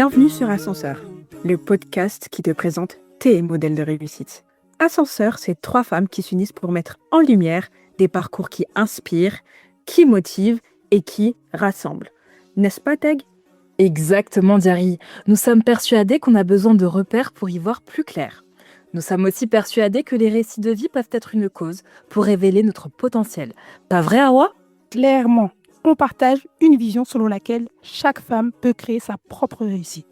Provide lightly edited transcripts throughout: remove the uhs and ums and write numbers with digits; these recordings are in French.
Bienvenue sur Ascenseur, le podcast qui te présente tes modèles de réussite. Ascenseur, c'est 3 femmes qui s'unissent pour mettre en lumière des parcours qui inspirent, qui motivent et qui rassemblent. N'est-ce pas, Teg? Exactement, Diary. Nous sommes persuadés qu'on a besoin de repères pour y voir plus clair. Nous sommes aussi persuadés que les récits de vie peuvent être une cause pour révéler notre potentiel. Pas vrai, Awa? Clairement, on partage une vision selon laquelle chaque femme peut créer sa propre réussite.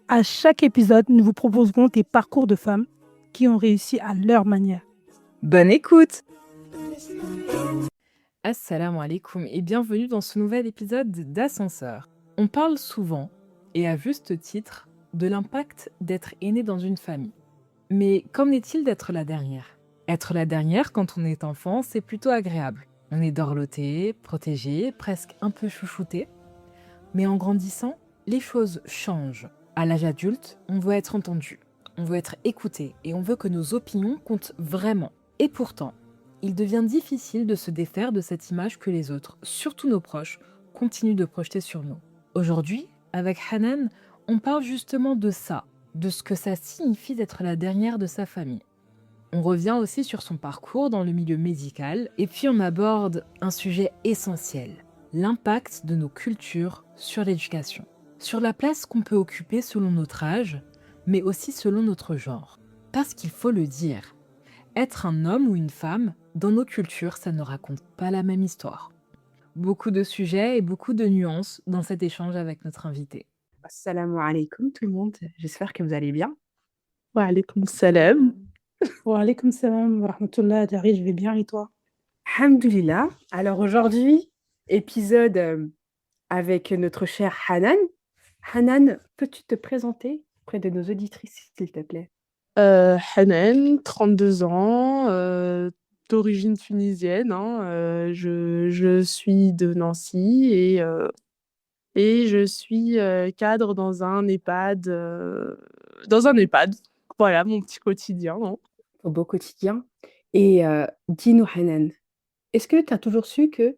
À chaque épisode, nous vous proposerons des parcours de femmes qui ont réussi à leur manière. Bonne écoute! Assalamu alaikum et bienvenue dans ce nouvel épisode d'Ascenseur. On parle souvent, et à juste titre, de l'impact d'être aîné dans une famille. Mais qu'en est-il d'être la dernière? Être la dernière quand on est enfant, c'est plutôt agréable. On est dorloté, protégé, presque un peu chouchouté. Mais en grandissant, les choses changent. À l'âge adulte, on veut être entendu, on veut être écouté et on veut que nos opinions comptent vraiment. Et pourtant, il devient difficile de se défaire de cette image que les autres, surtout nos proches, continuent de projeter sur nous. Aujourd'hui, avec Hanan, on parle justement de ça, de ce que ça signifie d'être la dernière de sa famille. On revient aussi sur son parcours dans le milieu médical et puis on aborde un sujet essentiel, l'impact de nos cultures sur l'éducation, sur la place qu'on peut occuper selon notre âge, mais aussi selon notre genre. Parce qu'il faut le dire, être un homme ou une femme, dans nos cultures, ça ne raconte pas la même histoire. Beaucoup de sujets et beaucoup de nuances dans cet échange avec notre invité. Assalamu alaikum tout le monde, j'espère que vous allez bien. Wa alaykoum salam. Wa alaykoum salam wa rahmatullah. Dari, je vais bien et toi? Alhamdulillah. Alors aujourd'hui, épisode avec notre chère Hanan. Hanan, peux-tu te présenter auprès de nos auditrices, s'il te plaît? Hanan, 32 ans, d'origine tunisienne. Je suis de Nancy et je suis cadre dans un EHPAD. Voilà, mon petit quotidien. Au beau quotidien. Et dis-nous, Hanan, est-ce que tu as toujours su que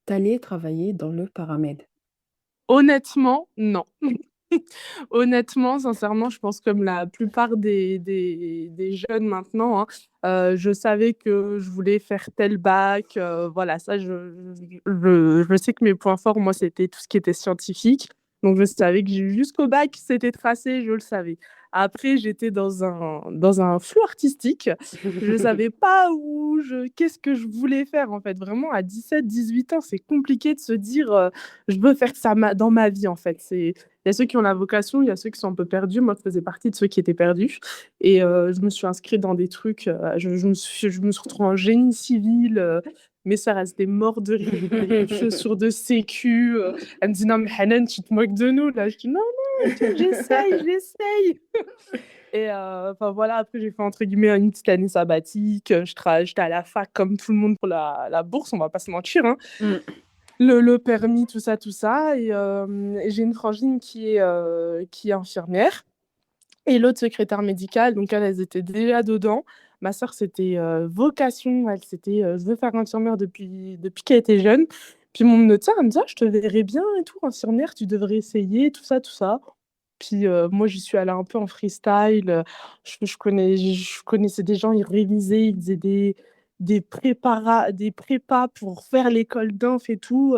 tu allais travailler dans le paramed? Honnêtement, non. Honnêtement, sincèrement, je pense comme la plupart des jeunes maintenant, je savais que je voulais faire tel bac. Voilà, ça, je sais que mes points forts, moi, c'était tout ce qui était scientifique. Donc, je savais que jusqu'au bac, c'était tracé, je le savais. Après, j'étais dans un flou artistique. Je ne savais pas qu'est-ce que je voulais faire, en fait. Vraiment, à 17, 18 ans, c'est compliqué de se dire, je veux faire ça dans ma vie, en fait. Il y a ceux qui ont la vocation, il y a ceux qui sont un peu perdus. Moi, je faisais partie de ceux qui étaient perdus. Et je me suis inscrite dans des trucs. Je me suis retrouvée en génie civil. Mes sœurs, elles étaient mortes de rire. Des chaussures de sécu. Elle me dit, non, mais Hanan, tu te moques de nous. Là, je dis, non, non, j'essaye. Et enfin voilà, après, j'ai fait entre guillemets une petite année sabbatique. J'étais à la fac comme tout le monde pour la bourse, on va pas se mentir. Le permis, tout ça, tout ça. Et j'ai une frangine qui est infirmière et l'autre secrétaire médicale. Donc, elles étaient déjà dedans. Ma sœur, c'était vocation. Elle, c'était je veux faire infirmière depuis qu'elle était jeune. Puis mon médecin, elle me dit, ah, je te verrais bien et tout, infirmière, tu devrais essayer, tout ça, tout ça. Puis moi, j'y suis allée un peu en freestyle. Je connaissais des gens, ils révisaient, ils faisaient des prépas pour faire l'école d'inf et tout.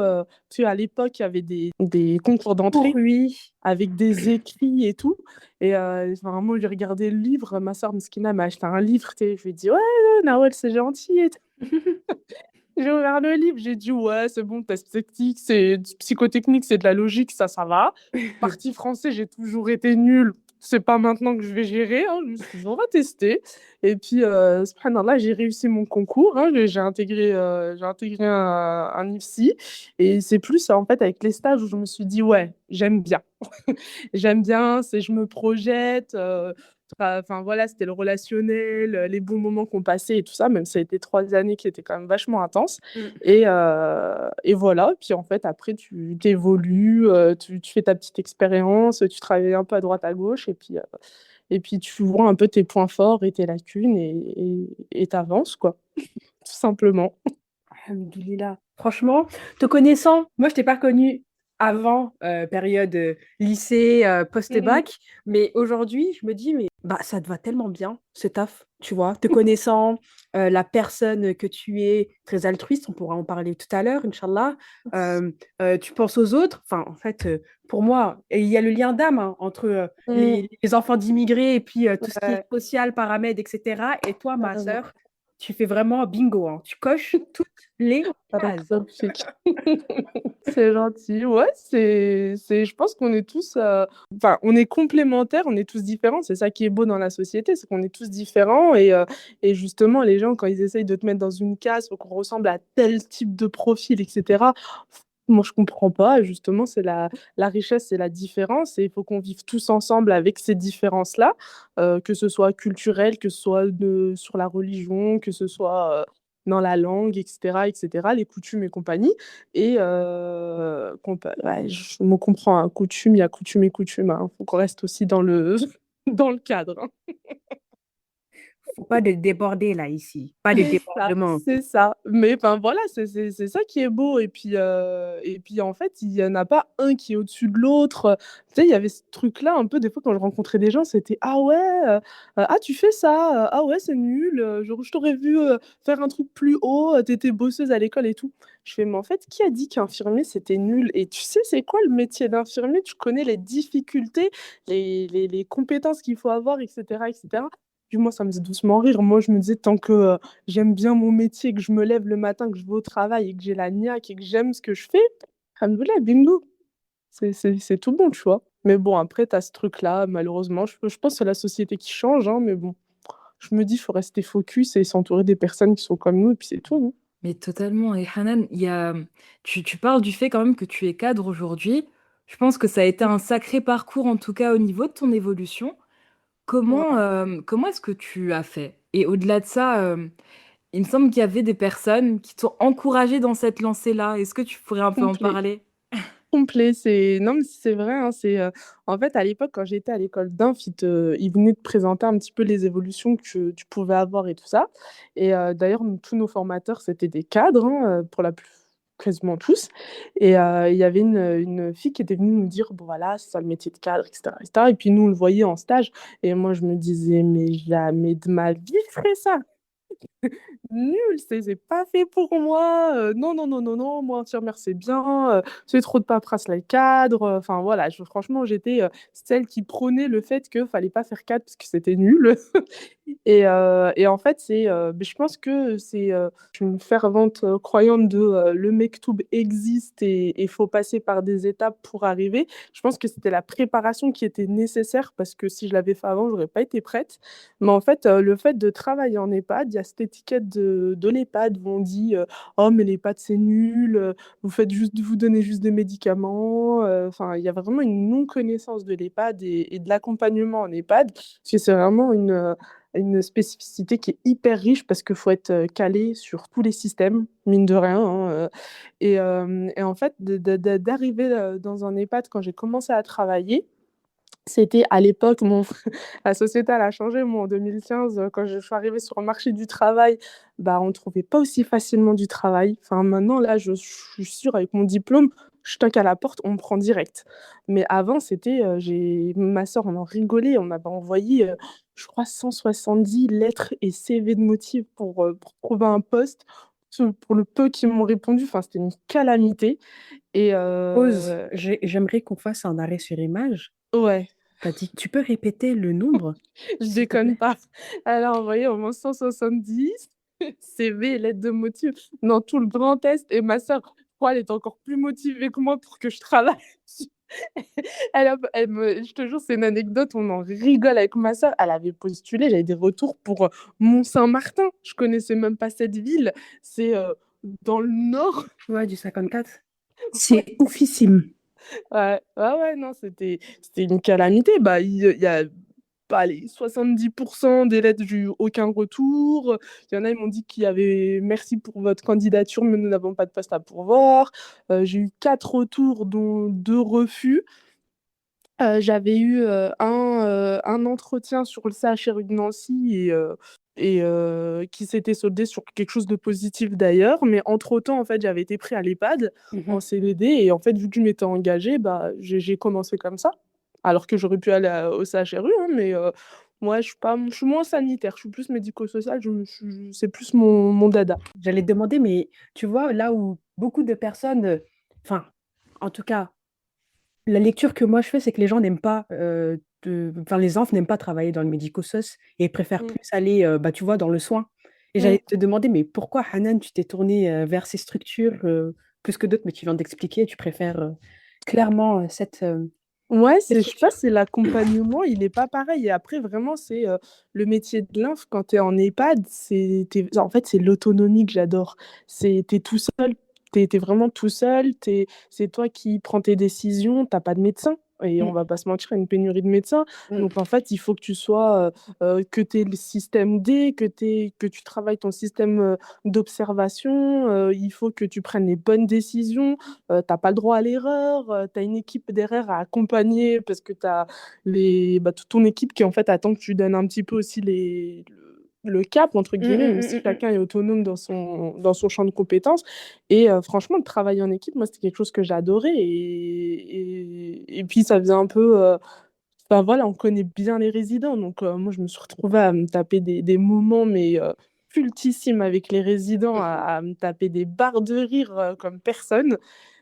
Tu sais, à l'époque, il y avait des concours d'entrée Oui. avec des écrits et tout. Et vraiment, j'ai regardé le livre. Ma soeur Mskina m'a acheté un livre. Je lui ai dit, ouais, Nawel, c'est gentil. Et tout. J'ai ouvert le livre, j'ai dit, ouais, c'est bon, test technique, c'est psychotechnique, c'est de la logique, ça va. Partie français, j'ai toujours été nulle. C'est pas maintenant que je vais gérer. Je me suis dit, on va tester. Et puis, subhanallah, j'ai réussi mon concours. J'ai intégré un IFSI. Et c'est plus, en fait, avec les stages où je me suis dit, ouais, j'aime bien. J'aime bien, je me projette. Enfin voilà, c'était le relationnel, les bons moments qu'on passait et tout ça, même si ça a été 3 années qui étaient quand même vachement intenses. Et voilà, puis en fait, après, tu t'évolues, tu fais ta petite expérience, tu travailles un peu à droite, à gauche, et puis tu vois un peu tes points forts et tes lacunes, et t'avances, quoi, tout simplement. Alhamdoulilah. Franchement, te connaissant, moi je t'ai pas connue avant, période lycée, Mmh. post-bac. Mais aujourd'hui, je me dis, mais bah, ça te va tellement bien, ce taf, tu vois, te connaissant, la personne que tu es, très altruiste, on pourra en parler tout à l'heure, Inch'Allah. Tu penses aux autres. Enfin, en fait, pour moi, et il y a le lien d'âme hein, entre Mmh. les enfants d'immigrés et puis tout ce qui est Ouais, social, paramède, etc. Et toi, tu ma raison. sœur, tu fais vraiment bingo, hein. Tu coches toutes les Alors cases. magnifique. C'est gentil. Ouais, je pense qu'on est tous, enfin, on est complémentaires, on est tous différents. C'est ça qui est beau dans la société, c'est qu'on est tous différents et justement, les gens, quand ils essayent de te mettre dans une case, faut qu'on ressemble à tel type de profil, etc. Moi, je comprends pas. Justement, c'est la richesse, c'est la différence et il faut qu'on vive tous ensemble avec ces différences-là, que ce soit culturel, que ce soit sur la religion, que ce soit dans la langue, etc., les coutumes et compagnie. Et ouais, je me comprends, hein, coutume, il y a coutume et coutume. Il faut qu'on reste aussi dans le, dans le cadre. Hein. Faut pas de déborder là, ici. Pas de Ça, débordement. c'est ça. Mais enfin voilà, c'est ça qui est beau. Et puis en fait, il y en a pas un qui est au-dessus de l'autre. Tu sais, il y avait ce truc-là un peu, des fois, quand je rencontrais des gens, c'était ah ouais, ah tu fais ça, ah ouais, c'est nul, je t'aurais vu faire un truc plus haut, t'étais bosseuse à l'école et tout. Je fais, mais en fait, qui a dit qu'infirmier c'était nul? Et tu sais, c'est quoi le métier d'infirmier? Tu connais les difficultés, les compétences qu'il faut avoir, etc., etc. Puis moi, ça me faisait doucement rire. Moi, je me disais, tant que j'aime bien mon métier, que je me lève le matin, que je vais au travail et que j'ai la niaque et que j'aime ce que je fais, alhamdoulilah, bingo, c'est tout bon, tu vois. Mais bon, après, tu as ce truc-là, malheureusement. Je pense que c'est la société qui change, hein, mais bon, je me dis, il faut rester focus et s'entourer des personnes qui sont comme nous, et puis c'est tout. Hein. Mais totalement. Et Hanan, tu parles du fait quand même que tu es cadre aujourd'hui. Je pense que ça a été un sacré parcours, en tout cas au niveau de ton évolution. Ouais, Comment est-ce que tu as fait? Et au-delà de ça, il me semble qu'il y avait des personnes qui t'ont encouragé dans cette lancée-là. Est-ce que tu pourrais un peu en complet. parler? Complet, non mais c'est vrai, hein, en fait à l'époque quand j'étais à l'école d'inf, ils venaient te présenter un petit peu les évolutions que tu pouvais avoir et tout ça. Et d'ailleurs tous nos formateurs c'était des cadres hein, pour la plus quasiment tous. Et il y avait une fille qui était venue nous dire bon voilà c'est ça le métier de cadre etc., etc. Et puis nous on le voyait en stage et moi je me disais mais jamais de ma vie je ferais ça. Nul, c'est pas fait pour moi. Non, non, non, non, non, moi, infirmière, c'est bien. C'est trop de paperasse, là, le cadre. Enfin, voilà, franchement, j'étais celle qui prônait le fait qu'il fallait pas faire cadre parce que c'était nul. Et en fait, mais je pense que je suis une fervente croyante de le mektoub existe et il faut passer par des étapes pour arriver. Je pense que c'était la préparation qui était nécessaire parce que si je l'avais fait avant, j'aurais pas été prête. Mais en fait, le fait de travailler en EHPAD, il y a cette étiquette de l'EHPAD où on dit oh, mais l'EHPAD c'est nul, vous donnez juste des médicaments. Enfin, il y a vraiment une non-connaissance de l'EHPAD et de l'accompagnement en EHPAD parce que c'est vraiment une spécificité qui est hyper riche parce qu'il faut être calé sur tous les systèmes, mine de rien. Hein, et en fait, d'arriver dans un EHPAD quand j'ai commencé à travailler, c'était à l'époque, la société elle a changé. Moi, en 2015, quand je suis arrivée sur le marché du travail, bah, on ne trouvait pas aussi facilement du travail. Enfin, maintenant, là, je suis sûre, avec mon diplôme, je toque à la porte, on me prend direct. Mais avant, ma soeur, on en rigolait, on m'avait envoyé, je crois, 170 lettres et CV de motifs pour trouver un poste. Pour le peu qui m'ont répondu, enfin, c'était une calamité. Et Pause. J'aimerais qu'on fasse un arrêt sur image. ouais. T'as dit, tu peux répéter le nombre, Je s'il te déconne plaît? pas. Elle a envoyé au moins 170 CV, lettres de motif dans tout le Grand Est. Et ma sœur, je crois, elle est encore plus motivée que moi pour que je travaille. Je te jure, c'est une anecdote, on en rigole avec ma sœur. Elle avait postulé, j'avais des retours pour Mont-Saint-Martin. Je connaissais même pas cette ville. C'est dans le nord. Ouais, du 54. Ouais, C'est oufissime. ouais, ouais, ouais, non, c'était une calamité. Bah, il y a pas les 70% des lettres, j'ai eu aucun retour. Il y en a, ils m'ont dit qu'il y avait merci pour votre candidature, mais nous n'avons pas de poste à pourvoir. J'ai eu 4 retours, dont 2 refus. J'avais eu un entretien sur le CHRU de Nancy qui s'était soldé sur quelque chose de positif d'ailleurs. Mais entre-temps, en fait, j'avais été pris à l'EHPAD en Mhm. CDD et en fait, vu que je m'étais engagée, bah, j'ai commencé comme ça. Alors que j'aurais pu aller au CHRU, hein, mais moi, je suis moins sanitaire, je suis plus médico-social, c'est plus mon dada. J'allais te demander, mais tu vois, là où beaucoup de personnes, enfin, en tout cas, la lecture que moi je fais, c'est que les gens n'aiment pas, enfin, les enfants n'aiment pas travailler dans le médico-soc et préfèrent Mm, plus aller, bah, tu vois, dans le soin. Et mm. j'allais te demander, mais pourquoi, Hanan, tu t'es tournée vers ces structures plus que d'autres, mais tu viens d'expliquer, tu préfères clairement Ouais, cette je sais pas, structure. c'est l'accompagnement, il est pas pareil. Et après, vraiment, c'est le métier de l'inf quand t'es en EHPAD, en fait, c'est l'autonomie que j'adore. T'es tout seul, t'es vraiment tout seul, c'est toi qui prends tes décisions, t'as pas de médecin. Et on Mm, va pas se mentir, il y a une pénurie de médecins. mm, Donc, en fait, il faut que tu sois, que tu le système D, que tu travailles ton système d'observation. Il faut que tu prennes les bonnes décisions. T'as pas le droit à l'erreur, tu as une équipe derrière à accompagner parce que tu as toute ton équipe qui en fait attend que tu donnes un petit peu aussi le cap, entre mm, guillemets, même mm, si mm, mm. chacun est autonome dans son champ de compétences. Et franchement, le travail en équipe, moi, c'était quelque chose que j'adorais. Et puis, ça faisait un peu... enfin voilà, on connaît bien les résidents. Donc, moi, je me suis retrouvée à me taper des moments, mais cultissimes avec les résidents, à me taper des barres de rire comme personne.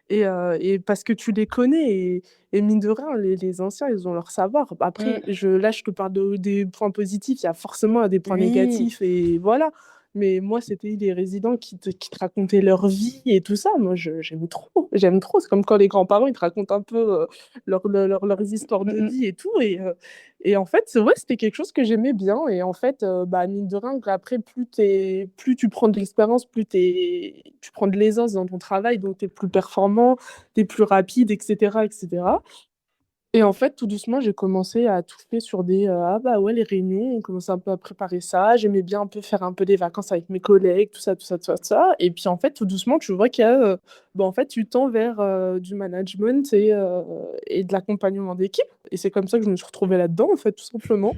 Et parce que tu les connais et mine de rien, les anciens, ils ont leur savoir. Après, Mm. là, je te parle des points positifs, il y a forcément des points Oui. négatifs et voilà. Mais moi, c'était les résidents qui te racontaient leur vie et tout ça. Moi, j'aime trop. J'aime trop. C'est comme quand les grands-parents, ils te racontent un peu leurs histoires Mm, de mm. vie et tout. Et en fait, ouais, c'était quelque chose que j'aimais bien. Et en fait, bah, mine de rien, après, plus tu prends de l'expérience, tu prends de l'aisance dans ton travail, donc tu es plus performant, tu es plus rapide, etc., etc. Et en fait, tout doucement, j'ai commencé à toucher sur ah bah ouais, les réunions, on commençait un peu à préparer ça. J'aimais bien un peu faire un peu des vacances avec mes collègues, tout ça, tout ça, tout ça, tout ça. Et puis en fait, tout doucement, tu vois qu'il y a, bah, en fait, tu tends vers du management et de l'accompagnement d'équipe. Et c'est comme ça que je me suis retrouvée là-dedans, en fait, tout simplement.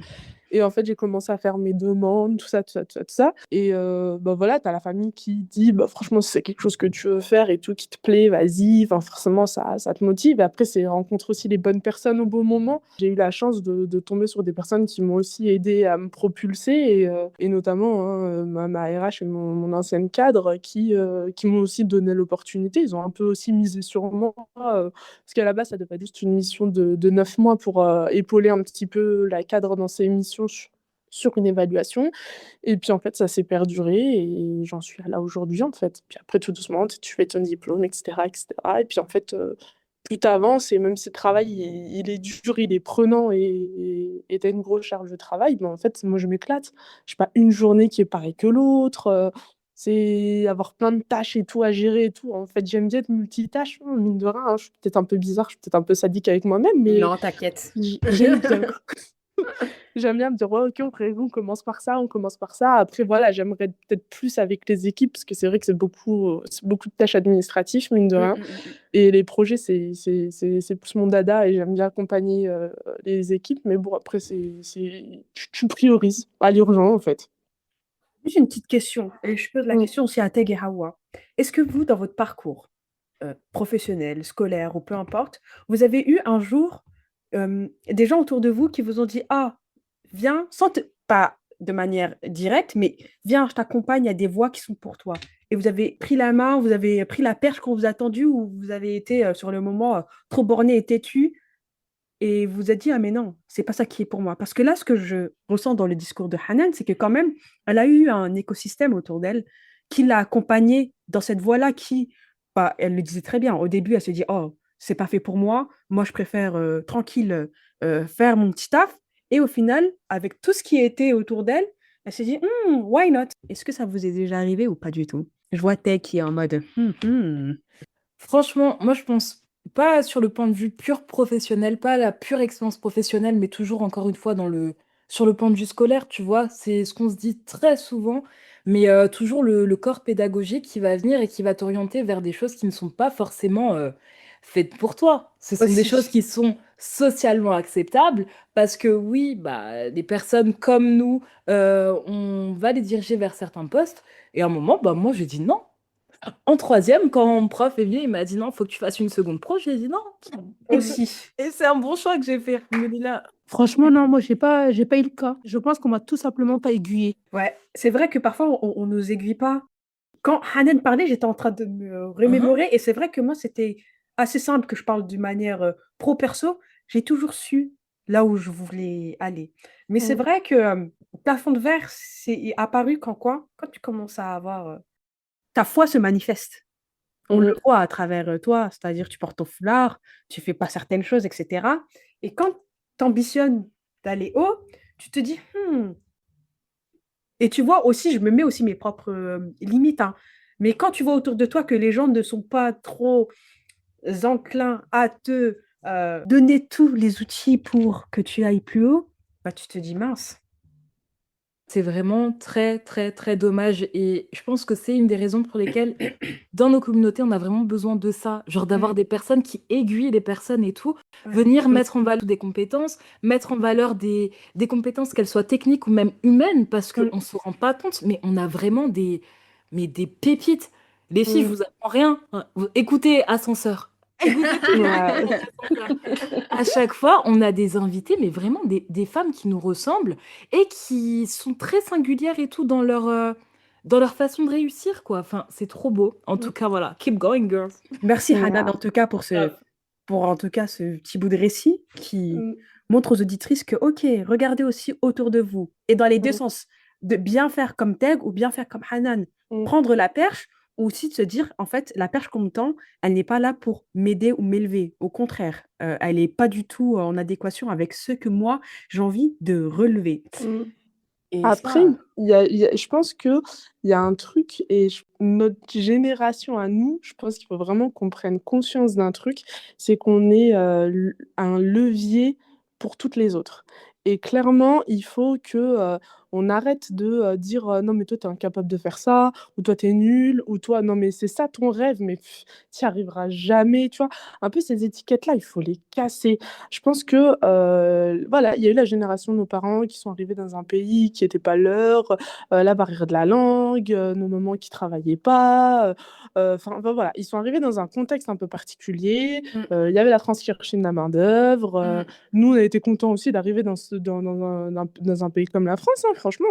Et en fait, j'ai commencé à faire mes demandes, tout ça, tout ça, tout ça, tout ça. Et bah voilà, t'as la famille qui dit, bah franchement, si c'est quelque chose que tu veux faire et tout, qui te plaît, vas-y. Enfin, forcément, ça te motive. Et après, c'est rencontrer aussi les bonnes personnes au bon moment. J'ai eu la chance de tomber sur des personnes qui m'ont aussi aidé à me propulser. Et notamment, hein, ma RH et mon ancienne cadre qui m'ont aussi donné l'opportunité. Ils ont un peu aussi misé sur moi. Parce qu'à la base, ça devait être juste une mission de 9 mois pour épauler un petit peu la cadre dans ses missions sur une évaluation. Et puis en fait, ça s'est perduré et j'en suis là aujourd'hui en fait. Puis après, tout doucement, tu fais ton diplôme, etc. etc. Et cetera. Et puis en fait, plus tu avances et même si le travail il est dur, il est prenant et tu as une grosse charge de travail, ben en fait, moi je m'éclate. Je pas une journée qui est pareille que l'autre. C'est avoir plein de tâches et tout à gérer et tout. En fait, j'aime bien être multitâche, hein, mine de rien, hein. Je suis peut-être un peu bizarre, je suis peut-être un peu sadique avec moi-même, mais Non, t'inquiète. j'aime bien. J'aime bien me dire, ouais, ok, on commence par ça, on commence par ça. Après, voilà, j'aimerais peut-être plus avec les équipes, parce que c'est vrai que c'est beaucoup de tâches administratives, mine de Mm, rien. mm, mm, mm. Et les projets, c'est plus mon dada et j'aime bien accompagner les équipes. Mais bon, après, tu priorises à l'urgent, en fait. Juste une petite question, et je pose la Mm. question aussi à Teg et Hawa. Est-ce que vous, dans votre parcours professionnel, scolaire ou peu importe, vous avez eu un jour des gens autour de vous qui vous ont dit: «Ah, viens», pas de manière directe, mais «Viens, je t'accompagne, il y a des voies qui sont pour toi». Et vous avez pris la main, vous avez pris la perche qu'on vous a tendue ou vous avez été sur le moment trop borné et têtu et vous a dit: «Ah mais non, c'est pas ça qui est pour moi». Parce que là, ce que je ressens dans le discours de Hanan, c'est que quand même, elle a eu un écosystème autour d'elle qui l'a accompagnée dans cette voie-là qui, bah, elle le disait très bien. Au début, elle se dit: «Oh, c'est pas fait pour moi. Moi, je préfère, tranquille, faire mon petit taf» et au final, avec tout ce qui était autour d'elle, elle s'est dit: why not?» Est-ce que ça vous est déjà arrivé ou pas du tout? Je vois Tay qui est en mode: Franchement, moi je pense pas sur le point de vue pur professionnel, pas la pure expérience professionnelle, mais toujours encore une fois sur le point de vue scolaire, tu vois, c'est ce qu'on se dit très souvent, mais toujours le corps pédagogique qui va venir et qui va t'orienter vers des choses qui ne sont pas forcément faites pour toi. Ce sont des choses aussi. qui sont socialement acceptable parce que oui, bah, des personnes comme nous, on va les diriger vers certains postes. Et à un moment, bah, moi, j'ai dit non. En troisième, quand mon prof est venu, il m'a dit non, faut que tu fasses une seconde pro. J'ai dit non. Aussi. Et c'est un bon choix que j'ai fait. Je me dis là, Franchement, non, moi, j'ai pas eu le cas. Je pense qu'on m'a tout simplement pas aiguillée. Ouais, c'est vrai que parfois on nous aiguille pas. Quand Hanan parlait, j'étais en train de me remémorer et c'est vrai que moi, c'était assez simple que je parle d'une manière pro-perso. J'ai toujours su là où je voulais aller. Mais c'est Mm. vrai que plafond de verre, c'est apparu quand quoi? Quand tu commences à avoir ta foi se manifeste. On le voit à travers toi, c'est-à-dire tu portes ton foulard, tu fais pas certaines choses, etc. Et quand tu ambitionnes d'aller haut, tu te dis, et tu vois aussi, je me mets aussi mes propres limites, hein. Mais quand tu vois autour de toi que les gens ne sont pas trop enclins à te donner tous les outils pour que tu ailles plus haut, bah, tu te dis mince. c'est vraiment très, très, très dommage. Et je pense que c'est une des raisons pour lesquelles, dans nos communautés, on a vraiment besoin de ça. Genre d'avoir des personnes qui aiguillent les personnes et tout. Ouais. Venir mettre en valeur des compétences, mettre en valeur des compétences, qu'elles soient techniques ou même humaines, parce qu'on ne se rend pas compte, mais on a vraiment des pépites. Les filles, je vous apprends rien. Écoutez Ascenseur. Écoutez Ouais. à chaque fois, on a des invités, mais vraiment des femmes qui nous ressemblent et qui sont très singulières et tout dans leur façon de réussir, quoi. Enfin, c'est trop beau. En tout cas, voilà. Keep going, girls. Merci Ouais. Hanan en tout cas pour en tout cas ce petit bout de récit qui Mm. montre aux auditrices que ok, regardez aussi autour de vous et dans les deux Mm. sens, de bien faire comme Teg ou bien faire comme Hanan, Mm. prendre la perche ou aussi de se dire en fait la perche qu'on me tend, elle n'est pas là pour m'aider ou m'élever, au contraire, elle n'est pas du tout en adéquation avec ce que moi j'ai envie de relever. Mm. Et Après, ça, je pense qu'il y a un truc, et notre génération à nous, je pense qu'il faut vraiment qu'on prenne conscience d'un truc, c'est qu'on est un levier pour toutes les autres. Et clairement, il faut que on arrête de dire non, mais toi, t'es incapable de faire ça, ou toi, t'es nul, ou toi, non, mais c'est ça ton rêve, mais t'y arriveras jamais, tu vois. Un peu ces étiquettes-là, il faut les casser. Je pense que voilà, il y a eu la génération de nos parents qui sont arrivés dans un pays qui n'était pas leur, la barrière de la langue, nos mamans qui travaillaient pas. Enfin voilà, ils sont arrivés dans un contexte un peu particulier. Il y avait la transcription de la main-d'œuvre. Nous, on a été contents aussi d'arriver dans un pays comme la France, hein. Franchement,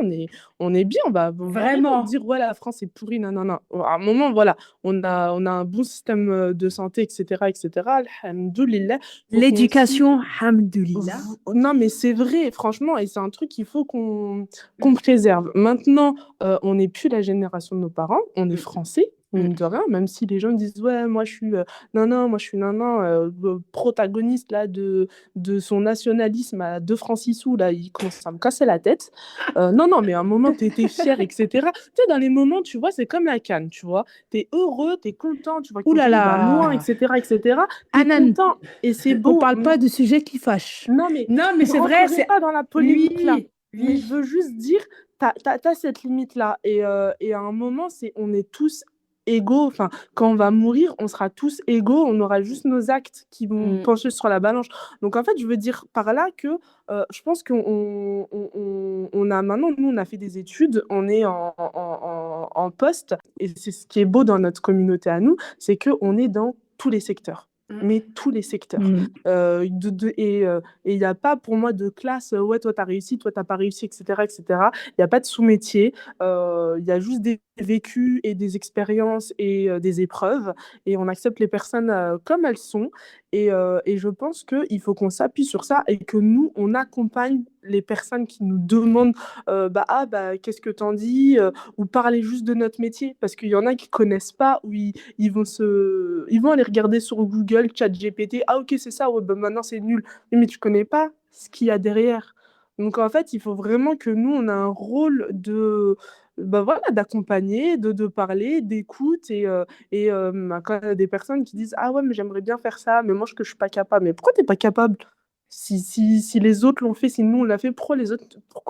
on est bien. Bah, vraiment, dire ouais, la France est pourrie, non, non, non. À un moment, voilà, on a un bon système de santé, etc., etc. Alhamdoulilah. Faut qu'on aussi- l'éducation, hamdoulilah. Non, mais c'est vrai, franchement, et c'est un truc qu'il faut qu'on préserve. Maintenant, on n'est plus la génération de nos parents, on est français, mine de rien, même si les gens disent, ouais, moi je suis moi je suis protagoniste là, de son nationalisme à 2 francs 6 sous, là, il commence à me casser la tête. Non, non, mais à un moment, t'es fier, etc. Tu sais, dans les moments, tu vois, c'est comme la canne, tu vois. T'es heureux, t'es content, tu vois que Ouh ton là pays va loin, là. etc., etc. T'es Anan, content, et c'est on beau. parle pas de sujets qui fâchent. Non, mais Non, mais je c'est vrai, rentrerai pas dans la polémique là. oui, Mais je oui. veux juste dire, t'as cette limite-là. Et à un moment, on est tous égaux. Enfin, quand on va mourir, on sera tous égaux. On aura juste nos actes qui vont pencher sur la balance. Donc, en fait, je veux dire par là que je pense qu'on a maintenant, nous, on a fait des études, on est en poste. Et c'est ce qui est beau dans notre communauté à nous, c'est qu'on est dans tous les secteurs. Mais tous les secteurs. Et il n'y a pas pour moi de classe, ouais, toi t'as réussi, toi t'as pas réussi, etc., etc. Il n'y a pas de sous-métier, il y a juste des vécus et des expériences et des épreuves, et on accepte les personnes comme elles sont. Et je pense qu'il faut qu'on s'appuie sur ça et que nous, on accompagne les personnes qui nous demandent qu'est-ce que t'en dis, ou parler juste de notre métier, parce qu'il y en a qui connaissent pas, ou ils vont aller regarder sur Google, ChatGPT, ah ok c'est ça, ouais, bah, maintenant c'est nul. Mais tu connais pas ce qu'il y a derrière. Donc en fait, il faut vraiment que nous, on a un rôle d'accompagner, de parler, d'écoute, quand il y a des personnes qui disent ah ouais mais j'aimerais bien faire ça, mais moi je suis pas capable. Mais pourquoi t'es pas capable? Si les autres l'ont fait, si nous on l'a fait, pourquoi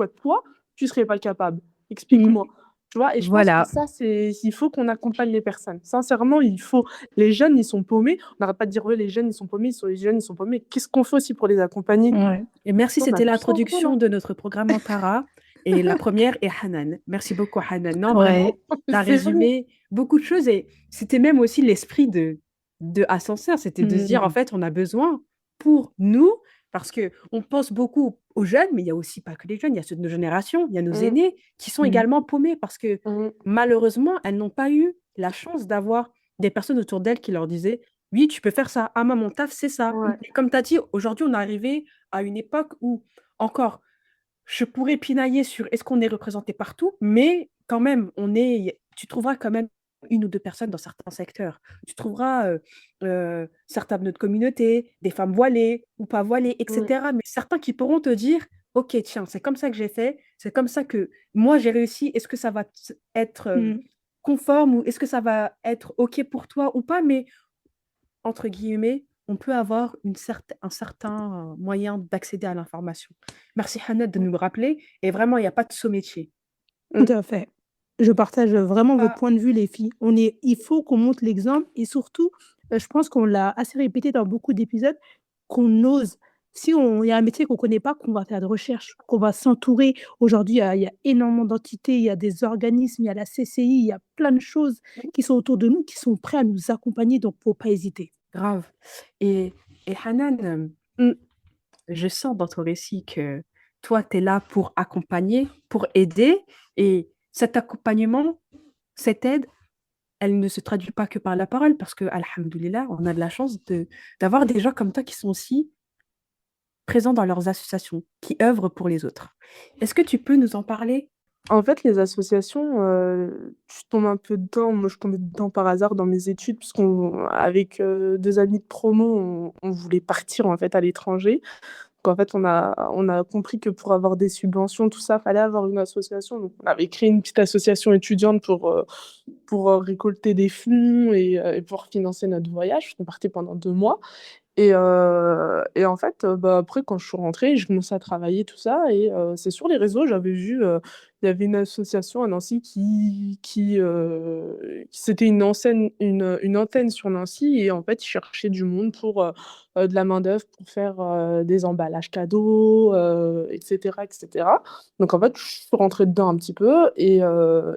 toi tu serais pas capable? Explique-moi. Tu vois? Et je pense que Voilà, ça, il faut qu'on accompagne les personnes. Sincèrement, il faut. Les jeunes, ils sont paumés. On n'arrête pas de dire: «Ouais, les jeunes, ils sont paumés, les jeunes, ils sont paumés». Qu'est-ce qu'on fait aussi pour les accompagner? Ouais. Et merci, On a c'était tout ça en l'introduction commun. de notre programme Antara. Et la première est Hanan. Merci beaucoup, Hanan. Non, vraiment, Ouais. tu as C'est vrai. résumé beaucoup de choses et c'était même aussi l'esprit de Ascenseur. C'était de se dire, en Mmh. fait, on a besoin pour nous, parce que on pense beaucoup aux jeunes, mais il y a aussi pas que les jeunes, il y a ceux de nos générations, il y a nos Mmh, aînés qui sont Mmh. également paumés parce que mmh, malheureusement, elles n'ont pas eu la chance d'avoir des personnes autour d'elles qui leur disaient, oui, tu peux faire ça. Ah, moi, mon taf, c'est ça. ouais. Et comme tu as dit, aujourd'hui, on est arrivé à une époque où, encore, je pourrais pinailler sur est-ce qu'on est représenté partout, mais quand même, tu trouveras quand même une ou deux personnes dans certains secteurs. Tu trouveras certains de notre communauté, des femmes voilées ou pas voilées, Mmh, etc. Mais certains qui pourront te dire, ok, tiens, c'est comme ça que j'ai fait, c'est comme ça que moi j'ai réussi. Est-ce que ça va être Mmh. conforme ou est-ce que ça va être ok pour toi ou pas? Mais entre guillemets, on peut avoir un certain moyen d'accéder à l'information. Merci Hannah de nous le rappeler. Et vraiment, il n'y a pas de saut métier. Tout à fait. Je partage vraiment votre Pas point de vue, les filles. Il faut qu'on montre l'exemple et surtout, je pense qu'on l'a assez répété dans beaucoup d'épisodes, qu'on ose. Si il y a un métier qu'on ne connaît pas, qu'on va faire des recherches, qu'on va s'entourer. Aujourd'hui, il y a énormément d'entités, il y a des organismes, il y a la CCI, il y a plein de choses qui sont autour de nous, qui sont prêts à nous accompagner. Donc, il ne faut pas hésiter. grave. Et, et Hanan, mmh. je sens dans ton récit que toi, tu es là pour accompagner, pour aider. Et cet accompagnement, cette aide, elle ne se traduit pas que par la parole parce que, alhamdoulilah, on a de la chance d'avoir des gens comme toi qui sont aussi présents dans leurs associations, qui œuvrent pour les autres. Est-ce que tu peux nous en parler? En fait, les associations, je tombe un peu dedans. Moi, je tombais dedans par hasard dans mes études puisqu'on avec, 2 amis de promo, on voulait partir, en fait, à l'étranger. Donc en fait, on a compris que pour avoir des subventions, tout ça, fallait avoir une association. Donc on avait créé une petite association étudiante pour, récolter des fonds et pouvoir financer notre voyage. On partait pendant 2 mois et en fait, bah, après quand je suis rentrée, j'ai commencé à travailler tout ça et c'est sur les réseaux, j'avais vu, il y avait une association à Nancy qui c'était une antenne sur Nancy et en fait, ils cherchaient du monde pour, de la main-d'œuvre pour faire, des emballages cadeaux, et cetera et cetera. Donc en fait, je suis rentrée dedans un petit peu et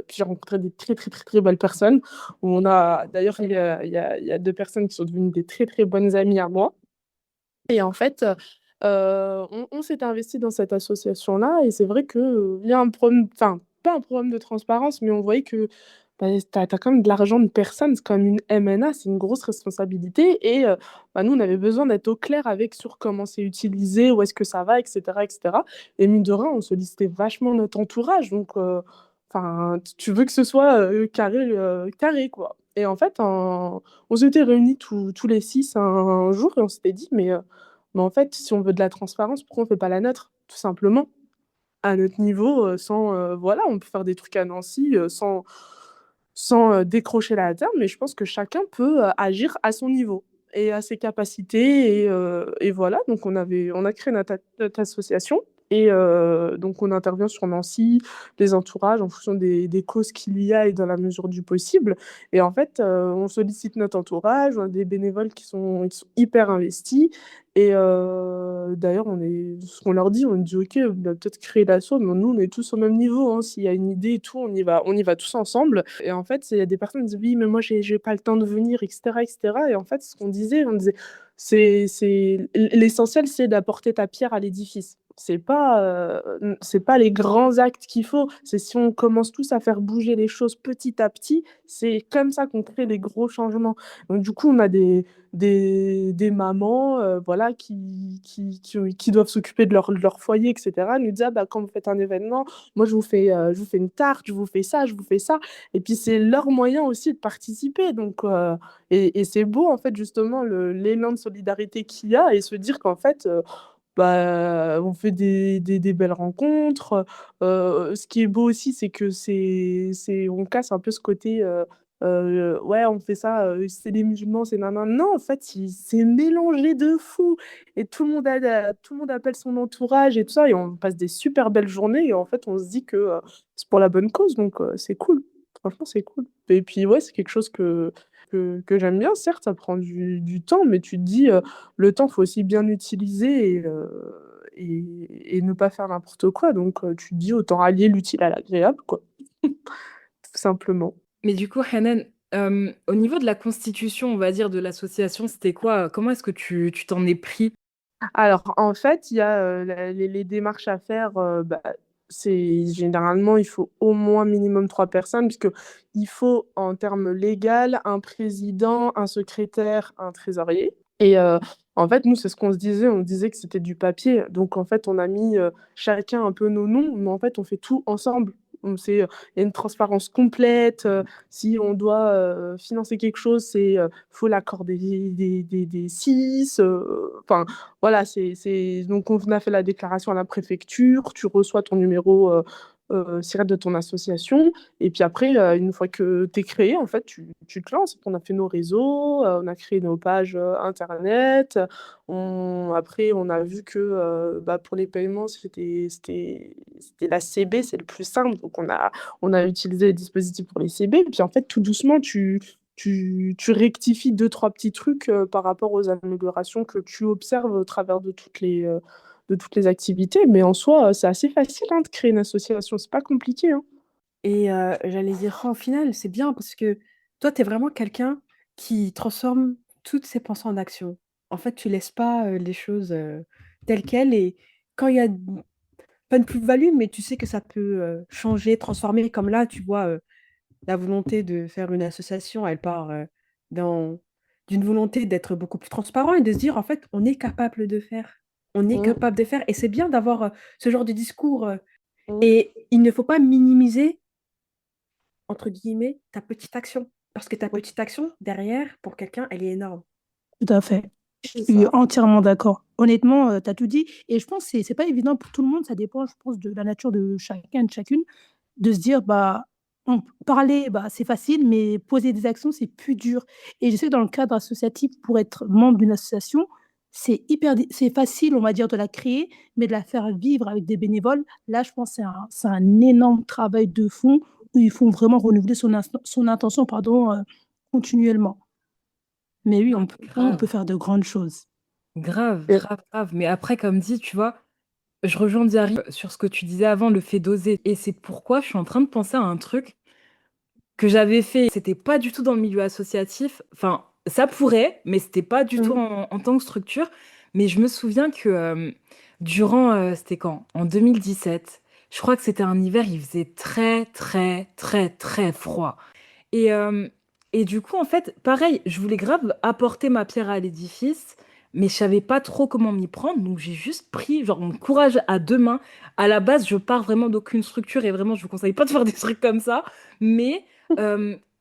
puis j'ai rencontré des très, très, très, très belles personnes. On a d'ailleurs, il y a 2 personnes qui sont devenues des très, très bonnes amies à moi. Et en fait, on s'était investis dans cette association-là et c'est vrai qu'il y a un problème enfin, pas un problème de transparence, mais on voyait que, bah, tu as quand même de l'argent de personne, c'est comme une MNA, c'est une grosse responsabilité et bah, nous, on avait besoin d'être au clair avec sur comment c'est utilisé, où est-ce que ça va et cetera et cetera et mine de rien, on sollicitait vachement notre entourage donc enfin, tu veux que ce soit, carré, quoi et en fait, on s'était réunis tous les 6 un jour et on s'était dit: mais en fait, si on veut de la transparence, pourquoi on fait pas la nôtre? Tout simplement, à notre niveau, sans, voilà, on peut faire des trucs à Nancy, sans décrocher la table, mais je pense que chacun peut, agir à son niveau et à ses capacités et voilà, donc on a créé notre association et donc on intervient sur Nancy, les entourages en fonction des causes qu'il y a et dans la mesure du possible et en fait, on sollicite notre entourage, on a des bénévoles qui sont hyper investis et d'ailleurs ce qu'on leur dit, on dit: «OK, on va peut-être créer l'asso, mais nous on est tous au même niveau, hein, s'il y a une idée et tout, on y va tous ensemble» et en fait, il y a des personnes qui disent: «Oui, mais moi j'ai pas le temps de venir» et cetera et en fait, ce qu'on disait, on disait: «C'est l'essentiel, c'est d'apporter ta pierre à l'édifice». C'est pas les grands actes qu'il faut, c'est si on commence tous à faire bouger les choses petit à petit, c'est comme ça qu'on crée les gros changements. Donc du coup, on a des mamans, voilà, qui doivent s'occuper de leur foyer et cetera. Elles nous disent: «Ah bah, quand vous faites un événement, moi je vous fais une tarte, je vous fais ça, je vous fais ça» et puis c'est leur moyen aussi de participer donc et c'est beau en fait justement l'élan de solidarité qu'il y a et se dire qu'en fait, bah, on fait des belles rencontres, ce qui est beau aussi, c'est que on casse un peu ce côté, ouais, on fait ça, c'est les musulmans, c'est nanan. Non, en fait, c'est mélangé de fou et tout le monde appelle son entourage et tout ça et on passe des super belles journées et en fait, on se dit que, c'est pour la bonne cause donc c'est cool. Franchement, c'est cool et puis, ouais, c'est quelque chose que j'aime bien. Certes, ça prend du temps mais tu te dis, le temps, faut aussi bien l'utiliser et ne pas faire n'importe quoi donc tu te dis: «Autant allier l'utile à l'agréable», quoi. Tout simplement. Mais du coup, Hanan, au niveau de la constitution, on va dire, de l'association, c'était quoi? Comment est-ce que tu t'en es pris? Alors, en fait, il y a, les démarches à faire, c'est généralement, il faut au moins minimum 3 personnes puisqu'il faut en termes légal, un président, un secrétaire, un trésorier et en fait, nous, c'est ce qu'on se disait, on disait que c'était du papier donc en fait, on a mis, chacun un peu nos noms mais en fait, on fait tout ensemble. Il y a une transparence complète, si on doit, financer quelque chose, faut l'accord des 6, enfin voilà, c'est donc on a fait la déclaration à la préfecture, tu reçois ton numéro, SIRET de ton association et puis après, une fois que tu es créé, en fait, tu te lances. On a fait nos réseaux, on a créé nos pages, internet, après on a vu que, pour les paiements, c'était la CB, c'est le plus simple, donc on a utilisé les dispositifs pour les CB, puis en fait, tout doucement, tu rectifies deux trois petits trucs, par rapport aux améliorations que tu observes au travers de toutes les activités. Mais en soi, c'est assez facile, hein, de créer une association, c'est pas compliqué, hein. Et j'allais dire, au final, c'est bien parce que toi, tu es vraiment quelqu'un qui transforme toutes ses pensées en action. En fait, tu laisses pas, les choses, telles quelles et quand il y a pas une plus-value, mais tu sais que ça peut, changer, transformer comme là, tu vois, la volonté de faire une association, elle part, dans d'une volonté d'être beaucoup plus transparent et de se dire: «En fait, on est capable de faire. On est Mmh, capable de faire» et c'est bien d'avoir, ce genre de discours, mmh. et il ne faut pas minimiser, entre guillemets, «ta petite action». Parce que ta Oui, petite action, derrière, pour quelqu'un, elle est énorme. Tout à fait. Je c'est suis ça. entièrement d'accord. Honnêtement, tu as tout dit et je pense que c'est pas évident pour tout le monde, ça dépend, je pense, de la nature de chacun, de chacune, de se dire, bah, parler, bah, c'est facile, mais poser des actions, c'est plus dur et je sais que dans le cadre associatif, pour être membre d'une association, c'est facile, on va dire, de la créer, mais de la faire vivre avec des bénévoles, là, je pense que c'est un énorme travail de fond où il faut vraiment renouveler son intention, pardon, continuellement. Mais oui, Non, on peut grave, faire de grandes choses. grave, Et grave, grave. Mais après, comme dit, tu vois, je rejoins Diary sur ce que tu disais avant, le fait d'oser. Et c'est pourquoi je suis en train de penser à un truc que j'avais fait. C'était pas du tout dans le milieu associatif. Enfin, ça pourrait, mais c'était pas du tout mmh, en tant que structure. Mais je me souviens que durant, c'était quand? En 2017. Je crois que c'était un hiver, il faisait très, très, très, très froid. Et, euh, et du coup, en fait, pareil, je voulais grave apporter ma pierre à l'édifice, mais je savais pas trop comment m'y prendre, donc j'ai juste pris genre mon courage à deux mains. À la base, je pars vraiment d'aucune structure et vraiment, je vous conseille pas de faire des trucs comme ça. Mais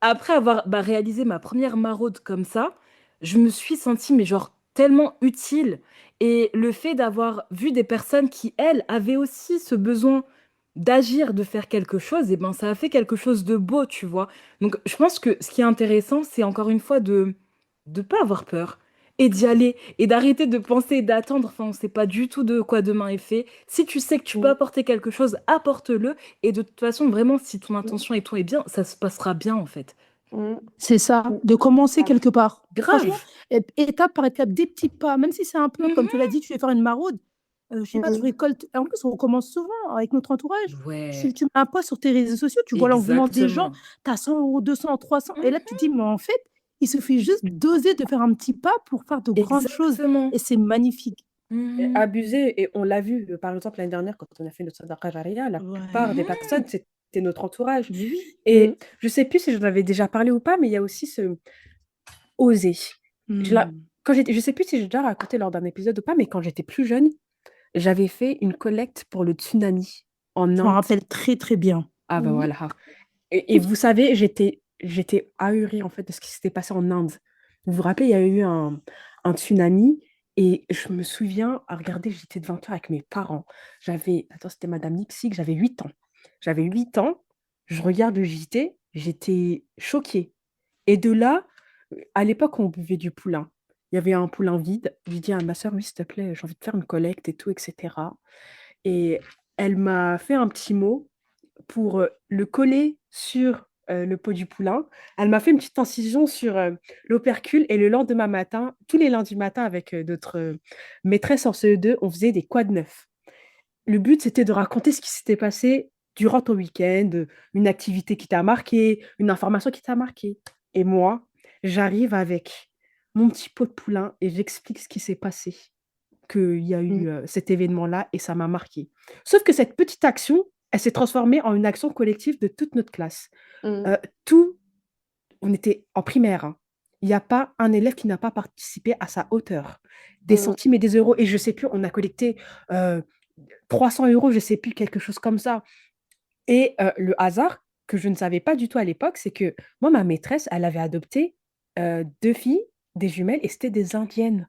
après avoir réalisé ma première maraude comme ça, je me suis sentie mais genre tellement utile. Et le fait d'avoir vu des personnes qui, elles, avaient aussi ce besoin d'agir, de faire quelque chose, et ben ça a fait quelque chose de beau, tu vois. Donc je pense que ce qui est intéressant, c'est encore une fois de pas avoir peur et d'y aller et d'arrêter de penser et d'attendre. Enfin, on sait pas du tout de quoi demain est fait. Si tu sais que tu peux mmh, apporter quelque chose, apporte-le. Et de toute façon, vraiment, si ton intention et tout est bien, ça se passera bien en fait. mmh, C'est ça, mmh. de commencer Ah, quelque part. Franchement, Grave. étape par étape, des petits pas, même si c'est un peu, comme tu Mhm. l'as dit, tu veux faire une maraude, je sais pas, tu mmh, récoltes. En plus, on commence souvent avec notre entourage. Ouais, Tu mets un post sur tes réseaux sociaux, tu vois l'engouement des gens, exactement. tu as 100 euros, 200, 300, et là, Mhm. tu te dis, mais en fait, il suffit juste d'oser de faire un petit pas pour faire de grandes choses. Exactement. Et c'est magnifique. Et Mhm. abuser et on l'a vu, par exemple, l'année dernière quand on a fait notre sadaqa Jariya, la plupart des Ouais. Mhm. personnes, c'était notre entourage Mais oui. mmh, et je sais plus si j'en avais déjà parlé ou pas, mais il y a aussi ce oser. Je la Hmm. quand j'étais je sais plus si j'ai déjà raconté lors d'un épisode ou pas, mais quand j'étais plus jeune, j'avais fait une collecte pour le tsunami en Je m'en Inde. rappelle très, très bien. Ah bah mmh, voilà et vous savez, j'étais ahurie, en fait, de ce qui s'était passé en Inde. Vous vous rappelez, il y a eu un tsunami et je me souviens à regarder, j'étais devant toi avec mes parents. C'était madame Nixie, j'avais 8 ans. J'avais 8 ans, je regarde le JT, j'étais choquée. Et de là, à l'époque, on buvait du poulain. Il y avait un poulain vide. J'ai dit à ma sœur, oui, s'il te plaît, j'ai envie de faire une collecte et tout, etc. Et elle m'a fait un petit mot pour le coller sur le pot du poulain. Elle m'a fait une petite incision sur l'opercule et le lendemain matin, tous les lundis matins avec notre maîtresse en CE2, on faisait des quads neufs. Le but, c'était de raconter ce qui s'était passé durant ton week-end, une activité qui t'a marqué, une information qui t'a marqué. Et moi, j'arrive avec mon petit pot de poulain et j'explique ce qui s'est passé, qu'il y a Mmh. eu cet événement-là et ça m'a marqué. Sauf que cette petite action, elle s'est transformée en une action collective de toute notre classe. Mmh. Tout, on était en primaire, hein. Il n'y a pas un élève qui n'a pas participé à sa hauteur. Des Mmh. centimes et des euros. Et je ne sais plus, on a collecté 300 euros, je ne sais plus, quelque chose comme ça. Et le hasard, que je ne savais pas du tout à l'époque, c'est que moi, ma maîtresse, elle avait adopté 2 filles, des jumelles, et c'était des indiennes.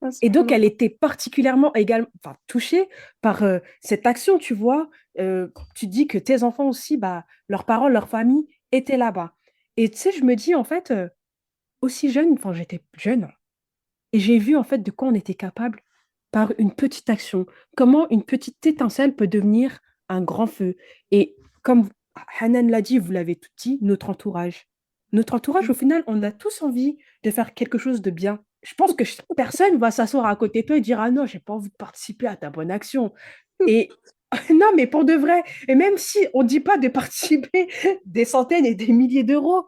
Ah, c'est Et trop donc, bien. elle était particulièrement également, enfin, touchée par cette action, tu vois. Tu dis que tes enfants aussi, bah, leurs parents, leur famille étaient là-bas. Et tu sais, je me dis, en fait, aussi jeune, enfin, j'étais jeune, et j'ai vu, en fait, de quoi on était capable par une petite action. Comment une petite étincelle peut devenir un grand feu. Et comme Hanan l'a dit, vous l'avez tout dit, notre entourage. Notre entourage, Mmh. au final, on a tous envie de faire quelque chose de bien. Je pense que personne va s'asseoir à côté de toi et dire: «Ah non, j'ai pas envie de participer à ta bonne action». Et non, mais pour de vrai. Et même si on ne dit pas de participer des centaines et des milliers d'euros,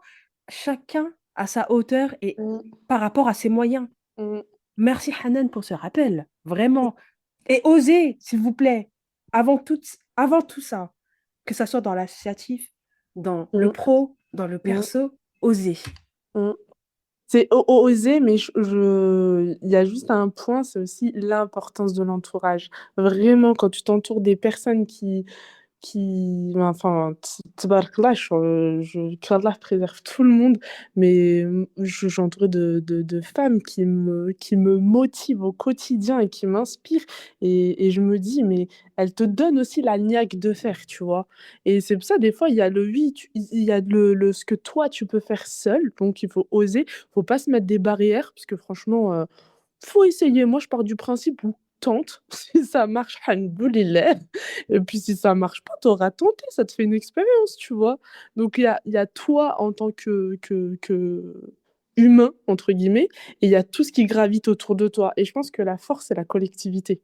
chacun à sa hauteur et Mmh. par rapport à ses moyens. Mmh. Merci Hanan pour ce rappel, vraiment. Et osez, s'il vous plaît, avant tout ça, que ça soit dans l'associatif, dans le Mmh. pro, dans le Mmh. perso, osez. Mmh. C'est oser, mais il y a juste un point, c'est aussi l'importance de l'entourage. Vraiment, quand tu t'entoures des personnes enfin, tbarkallah, qu'Allah préserve tout le monde, mais je suis entourée de femmes qui me motivent au quotidien et qui m'inspirent et je me dis: «Mais elles te donnent aussi la niaque de faire», tu vois? Et c'est pour ça, des fois, il y a le oui, il y a ce que toi, tu peux faire seul, donc il faut oser, faut pas se mettre des barrières parce que franchement, faut essayer. Moi, je pars du principe où tente, si ça marche, alhamdoulilah, et puis si ça marche pas, tu auras tenté, ça te fait une expérience, tu vois? Donc il y a toi en tant que «humain» entre guillemets et il y a tout ce qui gravite autour de toi et je pense que la force, c'est la collectivité.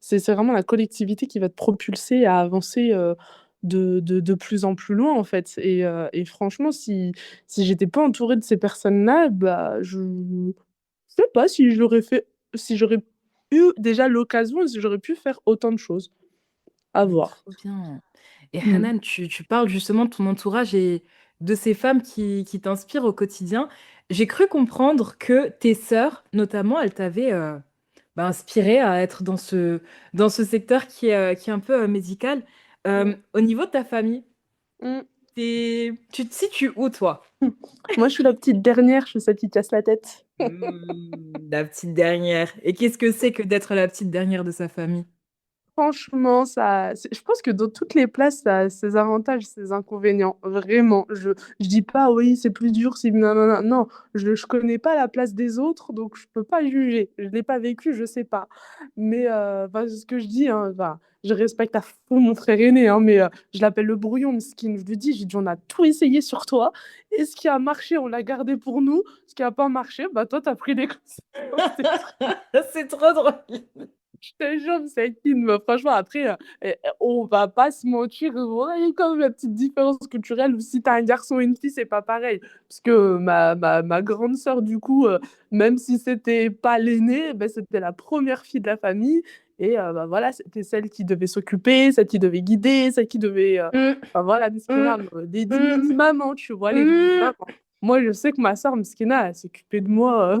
C'est vraiment la collectivité qui va te propulser à avancer, de plus en plus loin, en fait et franchement, si j'étais pas entourée de ces personnes-là, bah, je sais pas si j'aurais eu déjà l'occasion et si j'aurais pu faire autant de choses. À Mais voir. trop bien. Et Mmh. Hanan, tu parles justement de ton entourage et de ces femmes qui t'inspirent au quotidien. J'ai cru comprendre que tes sœurs, notamment, elles t'avaient bah, inspiré à être dans ce secteur qui est un peu médical. Mmh. Au niveau de ta famille, Mmh. tu te situes où, toi? Moi, je suis la petite dernière, je suis celle qui casse la tête. La petite dernière. Et qu'est-ce que c'est que d'être la petite dernière de sa famille? Franchement, je pense que dans toutes les places, ça a ses avantages, ses inconvénients, vraiment. Je dis pas: «Oui, c'est plus dur, c'est nanana». Non, je connais pas la place des autres, donc je peux pas juger. Je l'ai pas vécu, je sais pas. Mais enfin, c'est ce que je dis, hein, enfin, je respecte à fond mon frère aîné, hein, mais je l'appelle le brouillon mesquine. Je lui dis, j'ai dit: «On a tout essayé sur toi et ce qui a marché, on l'a gardé pour nous. Ce qui a pas marché, bah, toi, tu as pris les conséquences». C'est trop drôle. Je te jure, c'est Kin, mais franchement, après, on va pas se mentir, voilà, il y a quand même la petite différence culturelle où si tu as un garçon et une fille, c'est pas pareil. Parce que ma grande sœur, du coup, même si c'était pas l'aînée, bah, c'était la première fille de la famille et bah, voilà, c'était celle qui devait s'occuper, celle qui devait guider, celle qui devait, Mmh, enfin voilà, mmh, Miskina, des mmh, mini-mamans, tu vois? Les mmh, mini-mamans. Moi, je sais que ma sœur Miskina, elle s'occupait de moi, mmh.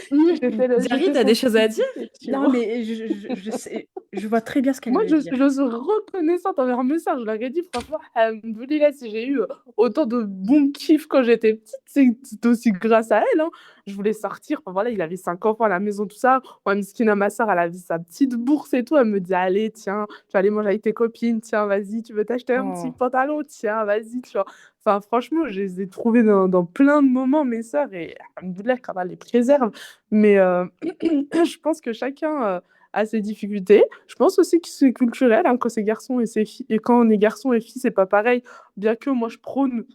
Zari, j'étais t'as son des choses à dire? petit tu Non, vois? mais je sais, je vois très bien ce qu'elle Moi, veut dire. je suis reconnaissante envers mes sœurs. Je leur ai dit, franchement, alhamdoulilah, si j'ai eu autant de bons kiffs quand j'étais petite, c'est aussi grâce à elles, hein. Je voulais sortir. Enfin, voilà, il avait 5 enfants à la maison, tout ça. Moi, Miskina, ma sœur, elle avait sa petite bourse et tout. Elle me dit, allez, tiens, tu vas aller manger avec tes copines. Tiens, vas-y, tu veux t'acheter un petit Oh. pantalon? Tiens, vas-y, tu vois. Enfin, franchement, je les ai trouvées dans plein de moments, mes sœurs, et alhamdoulilah, qu'Allah les préserve. Mais je pense que chacun a ses difficultés. Je pense aussi que c'est culturel, hein, quand c'est garçon et c'est et quand on est garçon et fille, c'est pas pareil. Bien que moi, je prône,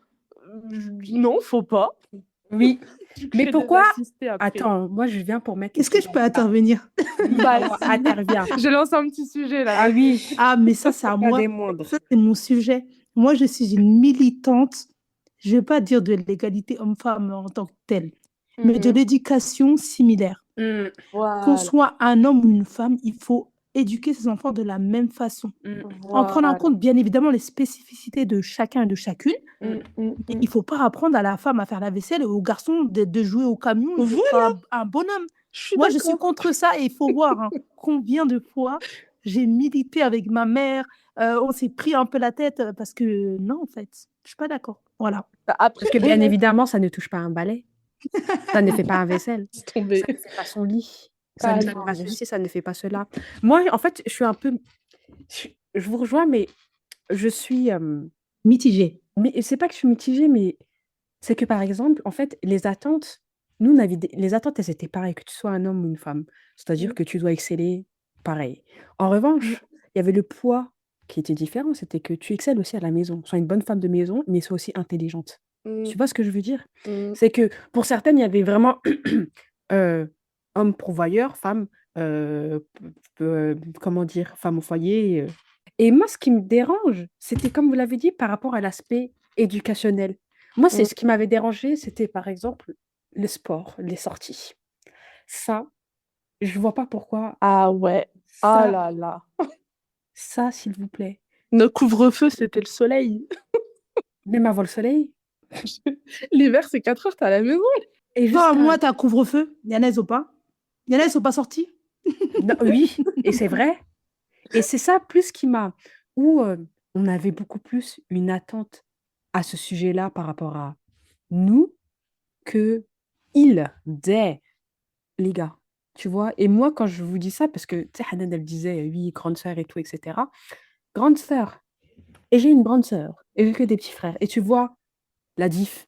non, faut pas. Oui. Tu Mais crées des pourquoi assistés après. Attends, moi je viens pour mettre Est-ce que je peux intervenir? Bah, Alors, interviens. j'ai lancé un petit sujet là. Ah oui, Ah, mais ça, c'est à pas moi. des moindres. Ça, c'est mon sujet. Moi, je suis une militante, je ne vais pas dire de l'égalité homme-femme en tant que telle, mais de Mhm. l'éducation similaire. Qu'on Voilà. soit un homme ou une femme, il faut éduquer ses enfants de la même façon, en prenant en Voilà. compte bien évidemment les spécificités de chacun et de chacune. Mhm. Il ne faut pas apprendre à la femme à faire la vaisselle et au garçon de jouer au camion et d'être un bonhomme. Je suis Moi, je suis d'accord. contre ça et il faut voir hein, combien de fois j'ai milité avec ma mère. On s'est pris un peu la tête parce que non, en fait, je suis pas d'accord. Voilà. Après, Parce que bien évidemment, ça ne touche pas un balai. Ça ne fait pas un vaisselle. c'est tombé. Ça ne fait pas son lit. Ça ne fait Ah, pas ceci, ça ne fait pas cela. Moi, en fait, je suis un peu... Je vous rejoins, mais je suis... Mitigé. Mais c'est pas que je suis mitigée, mais c'est que, par exemple, en fait, les attentes, nous, on avait les attentes, elles étaient pareilles, que tu sois un homme ou une femme. C'est-à-dire que tu dois exceller pareil. En revanche, il y avait le poids qui était différent, c'était que tu excelles aussi à la maison. Sois une bonne femme de maison, mais sois aussi intelligente. Tu vois ce que je veux dire? C'est que pour certaines, il y avait vraiment homme pourvoyeur, femme, comment dire, femme au foyer. Et moi, ce qui me dérange, c'était, comme vous l'avez dit, par rapport à l'aspect éducationnel. Moi, c'est ce qui m'avait dérangé, c'était par exemple le sport, les sorties. Ça, je vois pas pourquoi. Ah ouais. Ah Ça, là là. ça, s'il vous plaît. Nos couvre-feu, c'était le soleil. Même avant le soleil. L'hiver, c'est 4 heures, t'es à la maison. Et Toi, jusqu'à... moi, t'as couvre-feu. Yana, ils ont pas. Yana, ils sont pas sortis. Non, oui, et c'est vrai. Et c'est ça plus qui m'a... Où on avait beaucoup plus une attente à ce sujet-là par rapport à nous que des, les gars. Tu vois? Et moi, quand je vous dis ça, parce que, tu sais, Hanan, elle disait, oui, grande sœur et tout, etc. Grande sœur. Et j'ai une grande sœur. Et j'ai que des petits frères. Et tu vois la diff.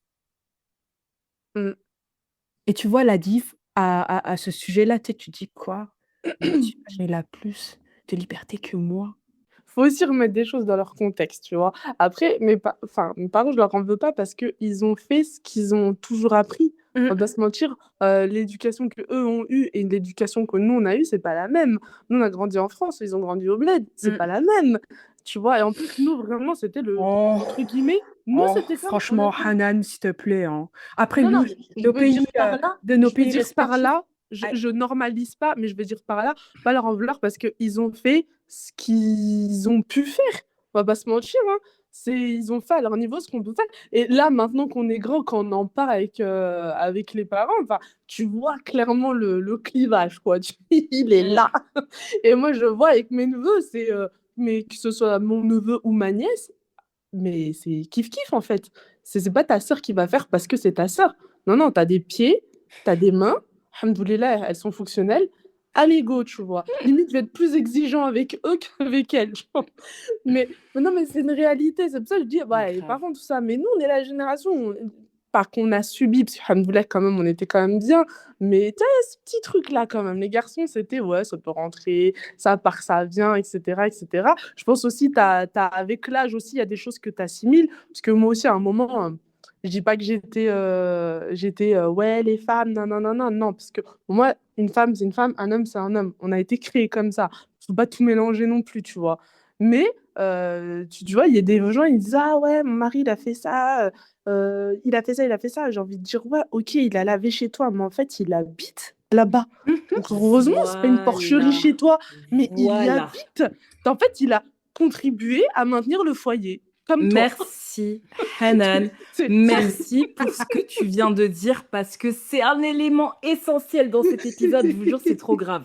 Mm. Et tu vois la diff à ce sujet-là. Tu sais, tu dis quoi? J'ai la plus de liberté que moi. Faut aussi remettre des choses dans leur contexte, tu vois. Après, mes parents, je leur en veux pas parce qu'ils ont fait ce qu'ils ont toujours appris. On va pas se mentir, l'éducation que eux ont eue et l'éducation que nous, on a eue, c'est pas la même. Nous, on a grandi en France, ils ont grandi au bled, c'est pas la même. Tu vois, et en plus, nous, vraiment, c'était entre guillemets, nous, c'était comme... Franchement, Hanan, s'il te plaît. Hein. Après, Non, nous, non, je nos veux pays, dire par là, de nos je veux pays dire par respectifs. là, Ah, je normalise pas, mais je veux dire par là, pas leur en vouloir parce qu'ils ont fait ce qu'ils ont pu faire. On va pas se mentir, hein. Ils ont fait à leur niveau ce qu'on peut faire. Et là, maintenant qu'on est grand, quand on en parle avec les parents, enfin, tu vois clairement le clivage, quoi. Il est là. Et moi, je vois avec mes neveux, mais que ce soit mon neveu ou ma nièce, mais c'est kiff-kiff en fait. C'est pas ta sœur qui va faire parce que c'est ta sœur. Non, non, t'as des pieds, t'as des mains, alhamdoulilah, elles sont fonctionnelles. Allez, go, tu vois. Limite, je vais être plus exigeant avec eux qu'avec elles. Tu vois. Mais non, mais c'est une réalité. C'est pour ça que je dis, ouais, les parents, tout ça. Mais nous, on est la génération, pas qu'on a subi, parce que, alhamdoulilah, quand même, on était quand même bien. Mais tu sais, ce petit truc-là, quand même. Les garçons, c'était, ouais, ça peut rentrer, ça part, ça vient, etc., etc. Je pense aussi, avec l'âge aussi, il y a des choses que tu assimiles. Parce que moi aussi, à un moment, je dis pas que j'étais ouais, les femmes, non, non, non, non, non. Parce que pour moi, une femme, c'est une femme, un homme, c'est un homme. On a été créés comme ça. Faut pas tout mélanger non plus, tu vois. Mais, tu vois, il y a des gens, ils disent, ah ouais, mon mari, il a fait ça, il a fait ça, il a fait ça. J'ai envie de dire, ouais, ok, il a lavé chez toi, mais en fait, il habite là-bas. Donc, heureusement, c'est pas une porcherie Voilà. chez toi, mais il y Voilà. habite. En fait, il a contribué à maintenir le foyer, comme toi. Merci, Hanan. C'est- Merci pour ce que tu viens de dire parce que c'est un élément essentiel dans cet épisode. Je vous jure, c'est trop grave.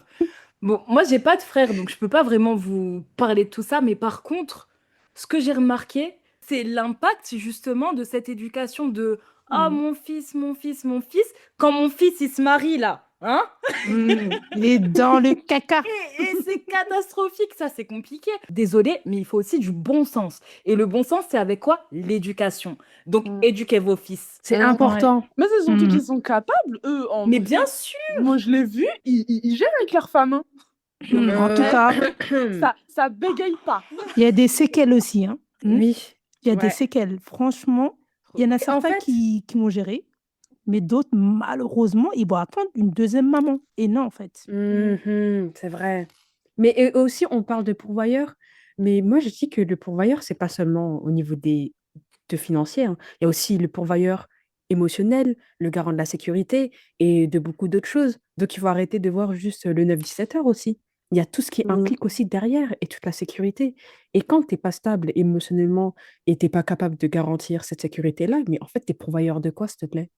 Bon, moi, j'ai pas de frère, donc je peux pas vraiment vous parler de tout ça. Mais par contre, ce que j'ai remarqué, c'est l'impact justement de cette éducation de « Ah, mon fils, mon fils, mon fils ». Quand mon fils, il se marie, là, Hein? Il est dans le caca. Et c'est catastrophique, ça, c'est compliqué. Désolée, mais il faut aussi du bon sens. Et le bon sens, c'est avec quoi? L'éducation. Donc, Mm. éduquez vos fils. C'est Ouais. important. Mais c'est surtout Mm. qu'ils sont capables, eux, en Mais vrai. bien sûr! Moi, je l'ai vu, ils gèrent avec leur femme. Hein. En tout cas, Ça bégaye pas. il y a des séquelles aussi. Hein. Oui. Il y a des Ouais. séquelles. Franchement, il y en a En certains fait, qui m'ont géré, mais d'autres, malheureusement, ils vont attendre une deuxième maman. Et non, en fait. c'est vrai. Mais aussi, on parle de pourvoyeur, mais moi, je dis que le pourvoyeur, c'est pas seulement au niveau de financier, hein. Il y a aussi le pourvoyeur émotionnel, le garant de la sécurité et de beaucoup d'autres choses. Donc, il faut arrêter de voir juste le 9-17 heures aussi. Il y a tout ce qui Mm. implique aussi derrière et toute la sécurité. Et quand tu n'es pas stable émotionnellement et tu n'es pas capable de garantir cette sécurité-là, mais en fait, tu es pourvoyeur de quoi, s'il te plaît?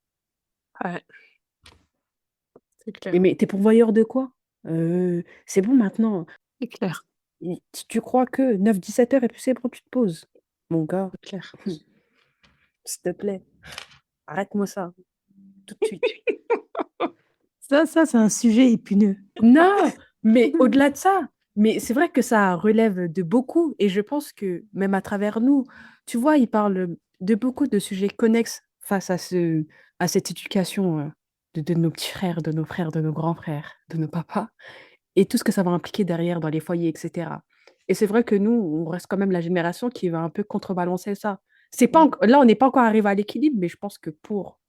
Ouais, c'est clair. Mais tu es pourvoyeur de quoi? C'est bon maintenant. C'est clair. Tu crois que 9-17 heures et puis c'est bon, tu te poses. Mon gars, C'est clair. s'il te plaît, arrête-moi ça, tout de suite. Ça, c'est un sujet épineux. Non, mais au-delà de ça, mais c'est vrai que ça relève de beaucoup et je pense que même à travers nous, tu vois, il parle de beaucoup de sujets connexes face à cette éducation de nos petits frères, de nos frères, de nos grands frères, de nos papas et tout ce que ça va impliquer derrière dans les foyers, etc. Et c'est vrai que nous, on reste quand même la génération qui va un peu contrebalancer ça. C'est pas là, on n'est pas encore arrivé à l'équilibre, mais je pense que pour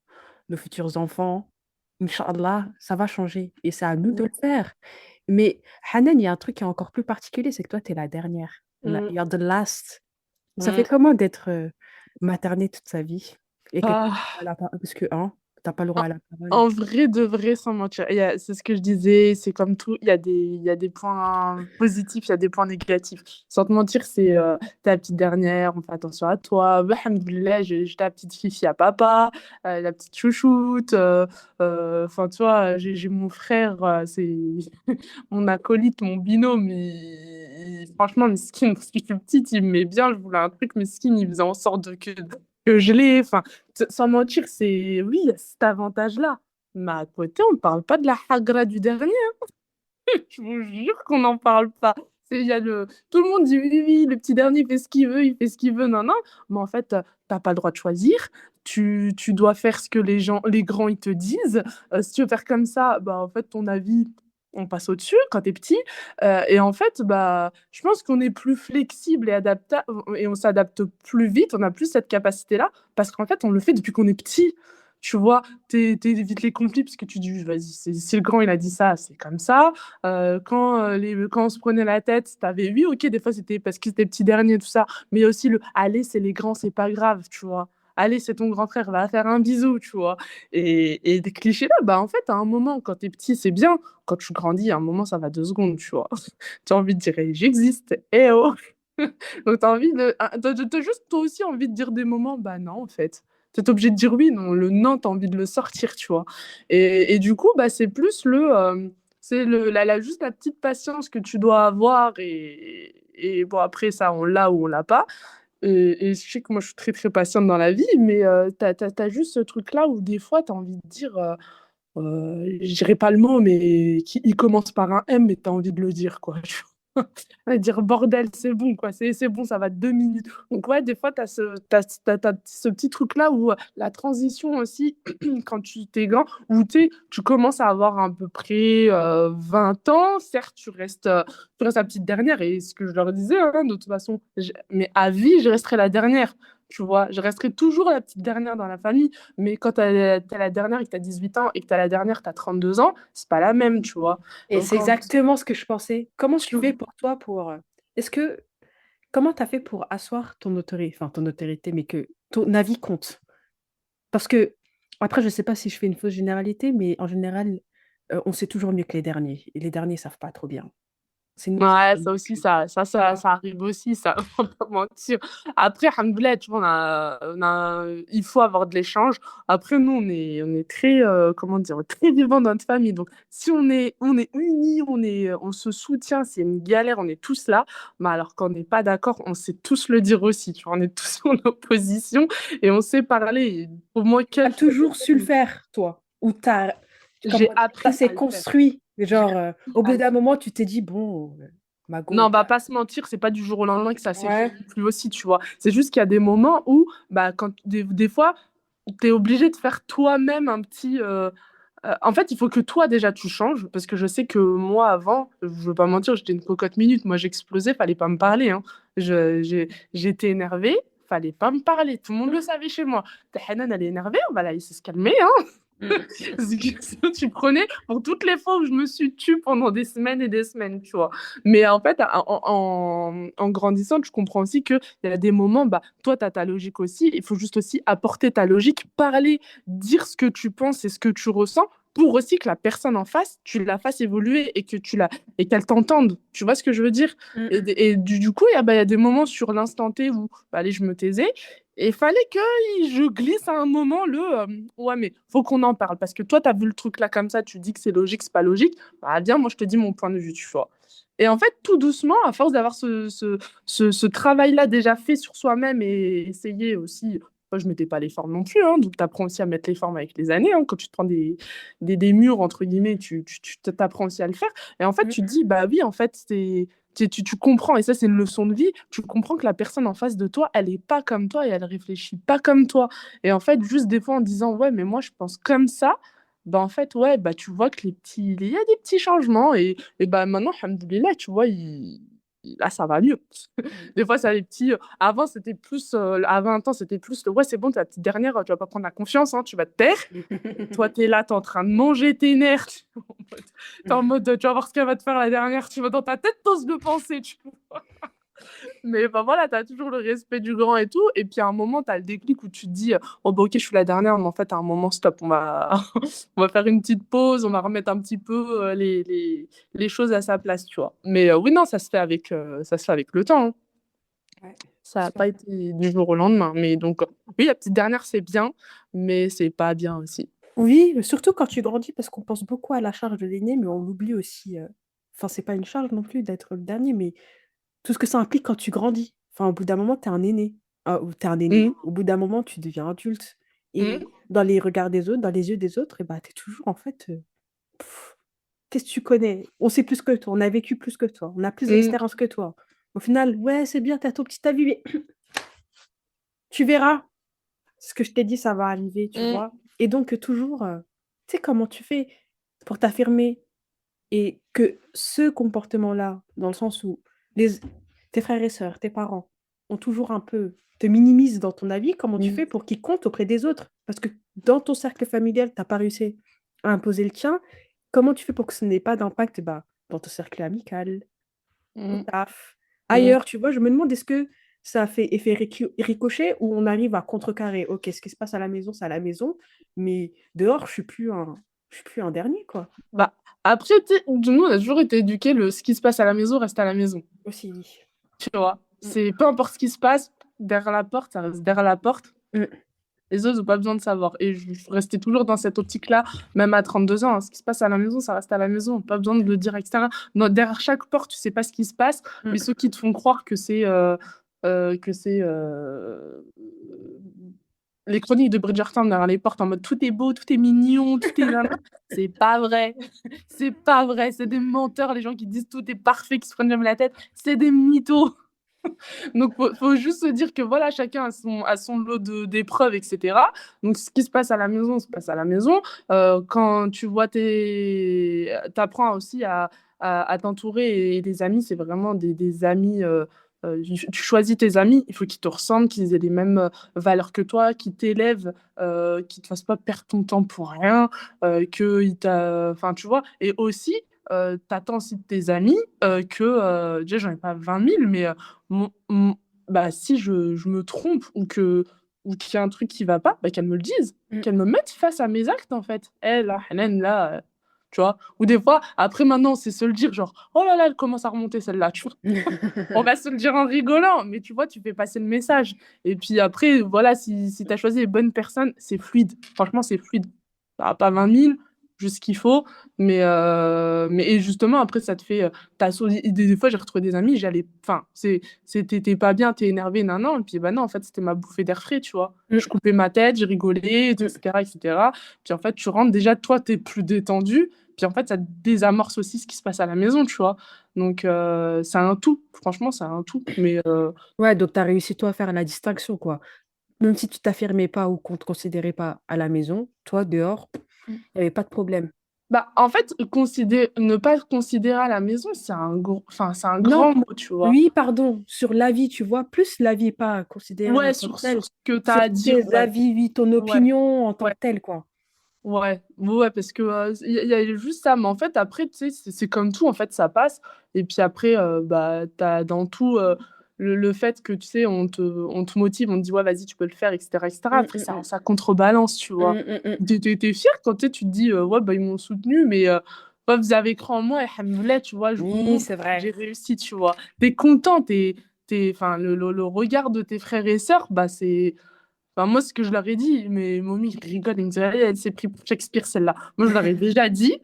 nos futurs enfants, Inch'Allah, ça va changer et c'est à nous de le faire. Mais Hanan, il y a un truc qui est encore plus particulier, c'est que toi, tu es la dernière. Mm. You're the last. Ça Mm. fait comment d'être maternée toute sa vie et que Ah. parce que t'as pas le droit à la parole. En vrai, de vrai, sans mentir, c'est ce que je disais, c'est comme tout, il y a des points positifs, il y a des points négatifs. Sans te mentir, c'est t'es la petite dernière, on fait attention à toi. Bah, alhamdoulilah, j'ai ta petite fifi à papa, la petite chouchoute. Enfin, tu vois, j'ai mon frère, c'est mon acolyte, mon binôme. Franchement, Miskin, parce que je suis petite, il me met bien, je voulais un truc, Miskin, il faisait en sorte que je l'ai. Enfin, sans mentir, oui, il y a cet avantage-là. Mais à côté, on ne parle pas de la hagra du dernier. Je vous jure qu'on n'en parle pas. Tout le monde dit oui, oui, oui, le petit dernier il fait ce qu'il veut, il fait ce qu'il veut, non, non. Mais en fait, t'as pas le droit de choisir. Tu dois faire ce que les grands, ils te disent. Si tu veux faire comme ça, bah, en fait, ton avis, on passe au-dessus quand t'es petit. Et en fait, bah, je pense qu'on est plus flexible et on s'adapte plus vite. On a plus cette capacité-là parce qu'en fait, on le fait depuis qu'on est petit. Tu vois, t'évites les conflits parce que tu dis, vas-y, si le grand il a dit ça, c'est comme ça. Quand on se prenait la tête, t'avais, oui, ok, des fois c'était parce que c'était petit dernier, tout ça, mais il y a aussi allez, c'est les grands, c'est pas grave, tu vois. Allez, c'est ton grand frère, va faire un bisou, tu vois. Et des clichés là, bah en fait, à un moment, quand t'es petit, c'est bien. Quand tu grandis, à un moment, ça va 2 secondes, tu vois. Tu as envie de dire, eh, j'existe, eh oh. Donc t'as juste toi aussi envie de dire des moments, bah non, en fait. T'es obligé de dire oui, non, le non, t'as envie de le sortir, tu vois. Et du coup, bah, c'est plus juste la petite patience que tu dois avoir. Et bon, après, ça, on l'a ou on l'a pas. Et je sais que moi, je suis très, très patiente dans la vie, mais t'as juste ce truc-là où des fois, t'as envie de dire, je dirais pas le mot, mais il commence par un M, mais t'as envie de le dire, quoi. À dire bordel, c'est bon, quoi. C'est bon, ça va 2 minutes. Donc, ouais, des fois, t'as ce petit truc-là où la transition aussi, quand tu t'es grand, où tu commences à avoir à peu près 20 ans. Certes, tu restes la petite dernière. Et ce que je leur disais, hein, de toute façon, mais à vie, je resterai la dernière. Tu vois, je resterai toujours la petite dernière dans la famille. Mais quand t'as la dernière et que t'as 18 ans et que t'as la dernière, t'as 32 ans, c'est pas la même, tu vois. Et Donc, c'est exactement ce que je pensais. Comment tu fais pour toi est-ce que comment tu as fait pour asseoir ton autorité, mais que ton avis compte? Parce que après, je sais pas si je fais une fausse généralité, mais en général, on sait toujours mieux que les derniers et les derniers savent pas trop bien. C'est nous qui Ouais, sommes ça aussi, ça arrive aussi, ça, on va pas mentir. Après, alhamdoulilah, tu vois, il faut avoir de l'échange. Après, nous, on est très, comment dire, très vivants dans notre famille. Donc, si on est unis, on se soutient, c'est une galère, on est tous là. Mais alors, quand on n'est pas d'accord, on sait tous le dire aussi. Tu vois, on est tous en opposition et on sait parler. Et pour moi, Tu as toujours su le faire, toi? Ou J'ai Ça appris à s'est le faire. construit. Genre, au bout À- d'un moment, tu t'es dit, bon, Mago, Non, on va pas se mentir, c'est pas du jour au lendemain que ça s'est ouais. fait plus aussi, tu vois. C'est juste qu'il y a des moments où, bah, quand des fois, tu es obligé de faire toi-même un petit. En fait, il faut que toi, déjà, tu changes. Parce que je sais que moi, avant, je veux pas mentir, j'étais une cocotte minute. Moi, j'explosais, fallait pas me parler. Hein. J'étais énervée, fallait pas me parler. Tout le monde le savait chez moi. Hanan, elle est énervée, on va la laisser se calmer. Hein. Sinon, tu prenais pour toutes les fois où je me suis tue pendant des semaines et des semaines, tu vois. Mais en fait, en grandissant, tu comprends aussi qu'il y a des moments, bah, toi, tu as ta logique aussi. Il faut juste aussi apporter ta logique, parler, dire ce que tu penses et ce que tu ressens pour aussi que la personne en face, tu la fasses évoluer et que et qu'elle t'entende. Tu vois ce que je veux dire? Mm. Et du coup, il y a des moments sur l'instant T où, bah, allez, je me taisais. Et il fallait que je glisse à un moment ouais, mais faut qu'on en parle. Parce que toi, tu as vu le truc là comme ça, tu dis que c'est logique, c'est pas logique. Bah, viens, moi, je te dis mon point de vue, tu vois. Et en fait, tout doucement, à force d'avoir ce travail-là déjà fait sur soi-même et essayer aussi. Moi, je mettais pas les formes non plus, hein, donc tu apprends aussi à mettre les formes avec les années. Hein. Quand tu te prends des murs, entre guillemets, tu t'apprends aussi à le faire. Et en fait, tu te dis, bah oui, en fait, tu comprends, et ça c'est une leçon de vie, tu comprends que la personne en face de toi, elle est pas comme toi et elle réfléchit pas comme toi. Et en fait, juste des fois en disant, ouais, mais moi je pense comme ça, bah en fait, ouais, bah tu vois que il y a des petits changements et bah maintenant, alhamdoulilah, tu vois, là ça va mieux. Des fois, ça les petits. Avant, c'était plus. À 20 ans, c'était plus ouais, c'est bon, t'es la petite dernière, tu vas pas prendre la confiance, hein, tu vas te taire. Toi, t'es là, t'es en train de manger tes nerfs. T'es en mode, tu vas voir ce qu'elle va te faire la dernière. Tu vas dans ta tête, t'oses le penser, tu vois. Mais bah voilà, t'as toujours le respect du grand et tout. Et puis à un moment, t'as le déclic où tu te dis, oh bah ok, je suis la dernière, mais en fait, à un moment, stop, on va faire une petite pause, on va remettre un petit peu les choses à sa place, tu vois. Mais oui, non, ça se fait avec le temps. Hein. Ouais, Ça n'a c'est sûr. pas été du jour au lendemain. Mais donc, oui, la petite dernière, c'est bien, mais c'est pas bien aussi. Oui, surtout quand tu grandis, parce qu'on pense beaucoup à la charge de l'aîné, mais on oublie aussi. Enfin, c'est pas une charge non plus d'être le dernier, mais tout ce que ça implique quand tu grandis. Enfin, au bout d'un moment, tu es un aîné. Ou tu es un aîné. Mhm. Au bout d'un moment, tu deviens adulte. Et Mhm. dans les regards des autres, dans les yeux des autres, et bah, tu es toujours en fait. Pff, qu'est-ce que tu connais? On sait plus que toi, on a vécu plus que toi, on a plus Mhm. d'expérience que toi. Au final, ouais, c'est bien, tu as ton petit avis, mais tu verras. Ce que je t'ai dit, ça va arriver, tu Mhm. vois? Et donc toujours, tu sais, comment tu fais pour t'affirmer et que ce comportement-là, dans le sens où les tes frères et sœurs, tes parents ont toujours un peu te minimisent dans ton avis, comment tu Mhm. fais pour qu'ils comptent auprès des autres? Parce que dans ton cercle familial, tu as pas réussi à imposer le tien. Comment tu fais pour que ce n'ait pas d'impact, bah, dans ton cercle amical, au Mhm. taf, Mhm. ailleurs, tu vois? Je me demande, est-ce que ça fait effet ricochet ou on arrive à contrecarrer? OK, ce qui se passe à la maison, c'est à la maison, mais dehors, je suis plus un dernier, quoi. Bah, après, tu sais, nous, on a toujours été éduqués, ce qui se passe à la maison reste à la maison. Aussi, oui. Tu vois, Mmh. c'est peu importe ce qui se passe, derrière la porte, ça reste derrière la porte. Mmh. Les autres n'ont pas besoin de savoir. Et je restais toujours dans cette optique-là, même à 32 ans. Hein. Ce qui se passe à la maison, ça reste à la maison. Pas besoin de le dire, etc. Non, derrière chaque porte, tu sais pas ce qui se passe, mais Mmh. ceux qui te font croire que c'est les chroniques de Bridgerton derrière les portes en mode tout est beau, tout est mignon, tout est nana. C'est pas vrai. C'est pas vrai. C'est des menteurs, les gens qui disent tout est parfait, qui se prennent jamais la tête. C'est des mythos. Donc, faut juste se dire que voilà, chacun a son lot d'épreuves, etc. Donc, ce qui se passe à la maison, se passe à la maison. Quand tu vois t'apprends aussi à t'entourer et les amis, c'est vraiment des amis. Tu choisis tes amis, il faut qu'ils te ressemblent, qu'ils aient les mêmes valeurs que toi, qu'ils t'élèvent, qu'ils te fassent pas perdre ton temps pour rien, enfin, tu vois. Et aussi, t'attends aussi de tes amis déjà, j'en ai pas 20 000, mais bah, si je me trompe ou qu'il y a un truc qui va pas, bah, qu'elle me le dise, Mmh. qu'elle me mette face à mes actes en fait. Elle, là, Hanan, là, tu vois. Ou des fois, après maintenant, c'est se le dire, genre, oh là là, elle commence à remonter celle-là, tu vois. On va se le dire en rigolant, mais tu vois, tu fais passer le message. Et puis après, voilà, si tu as choisi les bonnes personnes, c'est fluide. Franchement, c'est fluide. T'auras pas 20 000, juste ce qu'il faut. Et justement, après, ça te fait. Des fois, j'ai retrouvé des amis, enfin, t'es pas bien, t'es énervé, nan, nan. Et puis, bah non, en fait, c'était ma bouffée d'air frais, tu vois. Je coupais ma tête, j'ai rigolé, etc., etc. Puis, en fait, tu rentres, déjà, toi, t'es plus détendu. Puis, en fait, ça désamorce aussi ce qui se passe à la maison, tu vois. Donc, c'est un tout. Franchement, c'est un tout. Ouais, donc tu as réussi, toi, à faire la distinction, quoi. Même si tu t'affirmais pas ou qu'on te considérait pas à la maison, toi, dehors, il n'y avait pas de problème. Bah, en fait, ne pas considérer à la maison, c'est un Non, grand mot, tu vois. oui, pardon, sur l'avis, tu vois, plus l'avis, pas considéré en Ouais, tant que sur tel, ce que tu as sur à dire, tes ouais. avis, oui, ton Ouais, opinion en tant ouais, que tel, quoi. ouais, parce que il y a juste ça. Mais en fait, après, tu sais, c'est comme tout, en fait, ça passe. Et puis après, bah, t'as dans tout le fait que, tu sais, on te motive, on te dit, ouais, vas-y, tu peux le faire, etc., etc. Mm, Après, mm, ça contrebalance, tu vois. mm, mm, mm. T'es fier quand tu te dis, ouais, bah, ils m'ont soutenu, mais ouais, vous avez cru en moi, et alhamdoulilah, tu vois, je vous Oui, montre c'est que j'ai vrai. réussi, tu vois. T'es content, enfin, le regard de tes frères et sœurs, bah, c'est. Enfin, moi, ce que je leur ai dit, mais Mommy rigole, il me dit, elle s'est pris pour Shakespeare, celle-là. Moi, je leur ai déjà dit,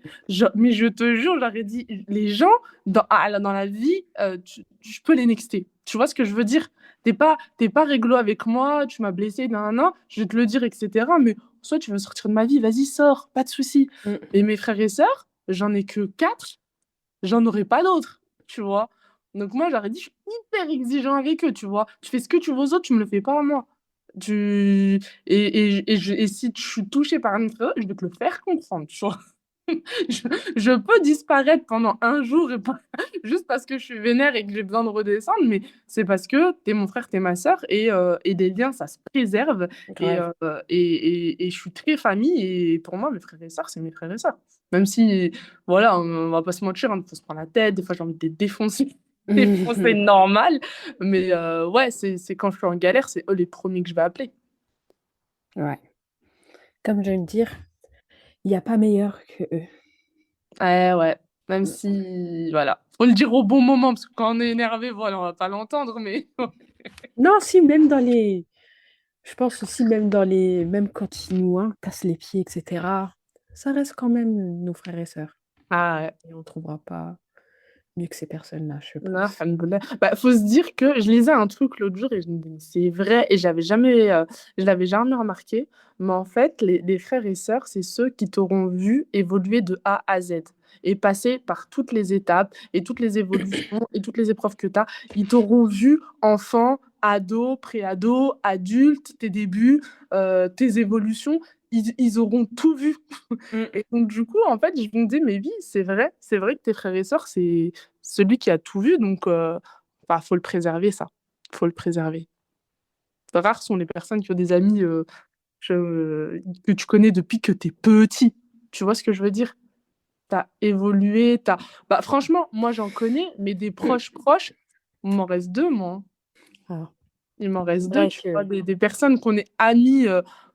mais je te jure, je leur ai dit, les gens, dans la vie, je peux les nexter. Tu vois ce que je veux dire? T'es pas réglo avec moi, tu m'as blessé, nan, nan, nan, je vais te le dire, etc. Mais soit tu veux sortir de ma vie, vas-y, sors, pas de souci. Mm. Et mes frères et sœurs, j'en ai que 4, j'en aurai pas d'autres, tu vois. Donc moi, j'aurais dit, je suis hyper exigeant avec eux, tu vois. Tu fais ce que tu veux aux autres, tu me le fais pas à moi. Et si je suis touchée par un autre, je vais te le faire comprendre, tu vois. Je peux disparaître pendant un jour juste parce que je suis vénère et que j'ai besoin de redescendre, mais c'est parce que t'es mon frère, t'es ma sœur, et des liens, ça se préserve. Grave. Et je suis très famille, et pour moi, mes frères et sœurs, c'est mes frères et sœurs. Même si, voilà, on va pas se mentir, hein, des fois, on se prend la tête, des fois, j'ai envie de les défoncer. Défoncer normal, mais ouais, c'est quand je suis en galère, c'est eux les premiers que je vais appeler. Ouais. Comme je viens de dire, il n'y a pas meilleur que eux. Ouais, même Mm. si, voilà, faut le dire au bon moment, parce que quand on est énervé, voilà, on va pas l'entendre, mais Non, si, même dans les. Je pense aussi, même dans les. Même quand ils nous cassent les pieds, etc., ça reste quand même nos frères et sœurs. ah ouais. Et on ne trouvera pas mieux que ces personnes-là, je Non, pense. alhamdoulilah. Bah, faut se dire que je lisais un truc l'autre jour et je me dis, c'est vrai, et je l'avais jamais remarqué, mais en fait, les frères et sœurs, c'est ceux qui t'auront vu évoluer de A à Z et passer par toutes les étapes et toutes les évolutions et toutes les épreuves que tu as. Ils t'auront vu enfant, ado, pré-ado, adulte, tes débuts, tes évolutions. Ils auront tout vu. Mm. Et donc, du coup, en fait, je me dis, mais oui, c'est vrai que tes frères et sœurs, c'est celui qui a tout vu, donc bah, faut le préserver, ça. Faut le préserver. Rares sont les personnes qui ont des amis que tu connais depuis que t'es petit. Tu vois ce que je veux dire? T'as évolué, Bah, franchement, moi, j'en connais, mais des proches proches, il m'en reste deux, moi. Ah, Il m'en c'est reste deux, vrai tu vois, que. des personnes qu'on est amis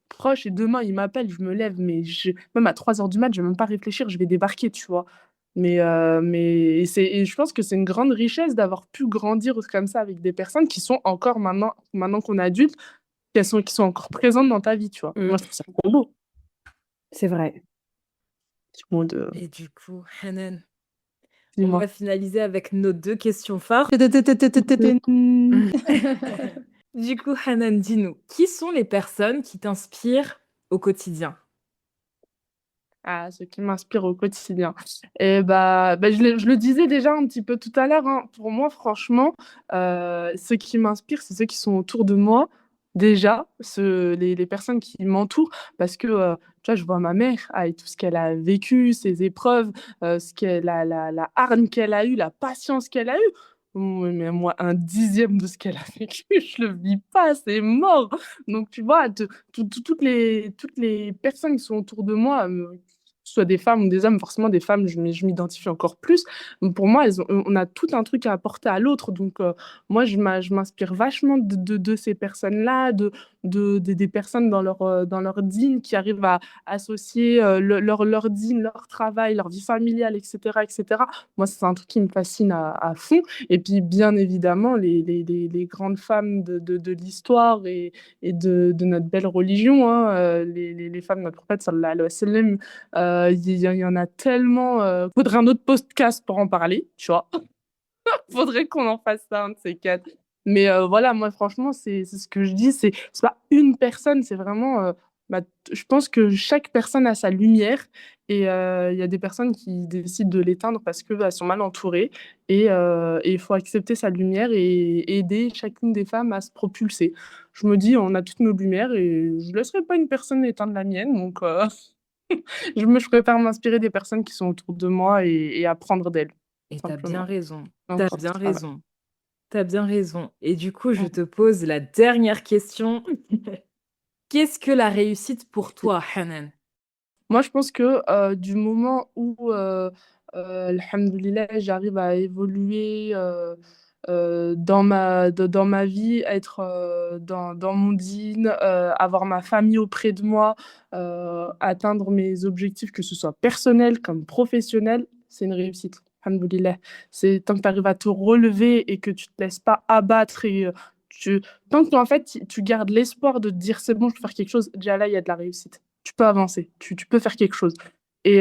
proches, et demain, ils m'appellent, je me lève, mais même à 3 heures du mat, je vais même pas réfléchir, je vais débarquer, tu vois. Et je pense que c'est une grande richesse d'avoir pu grandir comme ça avec des personnes qui sont encore maintenant qu'on est adulte, qui sont encore présentes dans ta vie, tu vois. Mm. Moi, je trouve ça trop beau. C'est vrai. Du coup, de... Et du coup, Hanan, on Dis-moi. va finaliser avec nos 2 questions phares. Du coup, Hanan, dis-nous, qui sont les personnes qui t'inspirent au quotidien? Ah, ce qui m'inspire au quotidien. Et bah, je le disais déjà un petit peu tout à l'heure, hein. Pour moi, franchement, ce qui m'inspire, c'est ceux qui sont autour de moi, déjà, les personnes qui m'entourent, parce que, tu vois, je vois ma mère avec tout ce qu'elle a vécu, ses épreuves, la hargne qu'elle a eue, la patience qu'elle a eue. Mais moi, un dixième de ce qu'elle a vécu, je le vis pas, c'est mort. Donc, tu vois, toutes les personnes qui sont autour de moi, que ce soit des femmes ou des hommes, forcément des femmes, je m'identifie encore plus. Donc pour moi, on a tout un truc à apporter à l'autre. Donc moi, je m'inspire vachement de ces personnes-là, des personnes dans leur dîne qui arrivent à associer leur dîne, leur travail, leur vie familiale, etc., etc. Moi, c'est un truc qui me fascine à fond. Et puis, bien évidemment, les grandes femmes de l'histoire et de notre belle religion, hein, les femmes de notre prophète, sallallahu alayhi wa sallam, Il y en a tellement. Faudrait un autre podcast pour en parler, tu vois. Faudrait qu'on en fasse ça, un de ces quatre. Mais voilà, moi, franchement, c'est ce que je dis. C'est pas une personne, c'est vraiment. Je pense que chaque personne a sa lumière. Et il y a des personnes qui décident de l'éteindre parce qu'elles sont mal entourées. Et il faut accepter sa lumière et aider chacune des femmes à se propulser. Je me dis, on a toutes nos lumières et je ne laisserai pas une personne éteindre la mienne. Donc, je préfère m'inspirer des personnes qui sont autour de moi et apprendre d'elles, Et t'as bien simplement. raison. Donc, T'as ça bien va. raison. T'as bien raison. Et du coup, je Mm. te pose la dernière question. Qu'est-ce que la réussite pour toi, Hanan? Moi, je pense que du moment où, alhamdoulilah, j'arrive à évoluer dans ma vie, être dans mon dîn, avoir ma famille auprès de moi, atteindre mes objectifs, que ce soit personnel comme professionnel, c'est une réussite. Alhamdoulilah. C'est tant que tu arrives à te relever et que tu te laisses pas abattre et tant que en fait, tu gardes l'espoir de te dire c'est bon, je peux faire quelque chose, déjà là, il y a de la réussite. Tu peux avancer, tu peux faire quelque chose. Et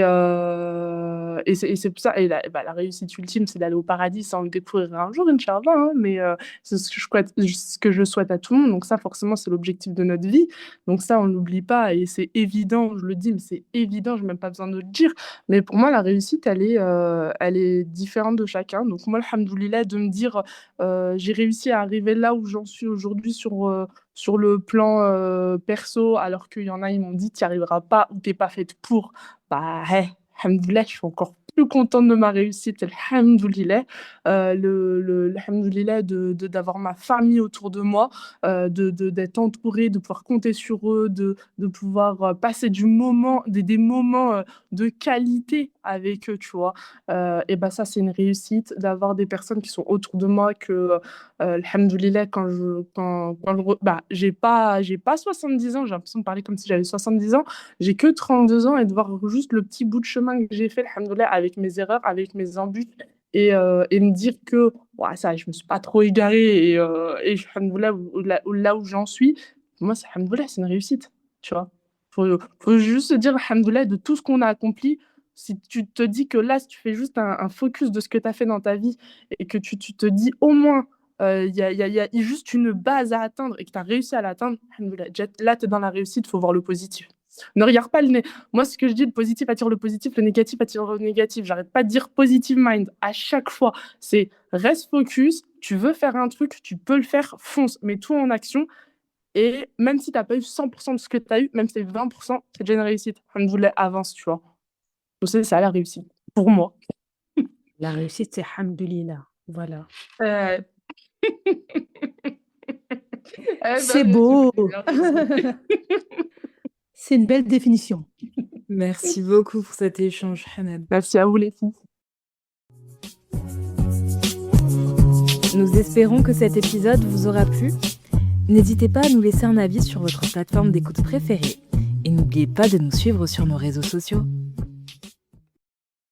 c'est pour ça, et la réussite ultime, c'est d'aller au paradis, ça on le découvrira un jour, Inch'Allah, hein, mais c'est ce que je souhaite à tout le monde. Donc ça, forcément, c'est l'objectif de notre vie. Donc ça, on l'oublie pas, et c'est évident, je le dis, mais c'est évident, je n'ai même pas besoin de le dire. Mais pour moi, la réussite, elle est différente de chacun. Donc moi, alhamdoulilah, de me dire, j'ai réussi à arriver là où j'en suis aujourd'hui sur le plan perso, alors qu'il y en a, ils m'ont dit, tu n'y arriveras pas ou tu n'es pas faite pour. Bah, alhamdoulilah, je suis encore plus contente de ma réussite, alhamdoulilah. Alhamdoulilah d'avoir ma famille autour de moi, d'être entourée, de pouvoir compter sur eux, de pouvoir passer des moments de qualité avec eux, tu vois. Et bah, ça, c'est une réussite d'avoir des personnes qui sont autour de moi que alhamdoulilah, j'ai pas 70 ans, j'ai l'impression de parler comme si j'avais 70 ans, j'ai que 32 ans, et de voir juste le petit bout de chemin que j'ai fait, alhamdoulilah, avec mes erreurs, avec mes embûches, et me dire que ouais, ça, je me suis pas trop égarée, et alhamdoulilah, là où j'en suis, pour moi, alhamdoulilah, c'est une réussite, tu vois. Faut juste se dire alhamdoulilah de tout ce qu'on a accompli. Si tu te dis que là, si tu fais juste un focus de ce que tu as fait dans ta vie, et que tu te dis au moins il y a juste une base à atteindre et que tu as réussi à l'atteindre, alhamdoulilah, là, tu es dans la réussite, il faut voir le positif. Ne regarde pas Moi, ce que je dis, le positif attire le positif, le négatif attire le négatif. J'arrête pas de dire positive mind à chaque fois. C'est reste focus, tu veux faire un truc, tu peux le faire, fonce, mets tout en action. Et même si tu n'as pas eu 100% de ce que tu as eu, même si c'est 20%, c'est déjà une réussite. Alhamdoulilah, avance, tu vois. Donc, c'est ça la réussite, pour moi. La réussite, c'est hamdoulilah. Voilà. C'est beau. C'est une belle définition. Merci beaucoup pour cet échange, Hanan. Merci à vous, les filles. Nous espérons que cet épisode vous aura plu. N'hésitez pas à nous laisser un avis sur votre plateforme d'écoute préférée. Et n'oubliez pas de nous suivre sur nos réseaux sociaux.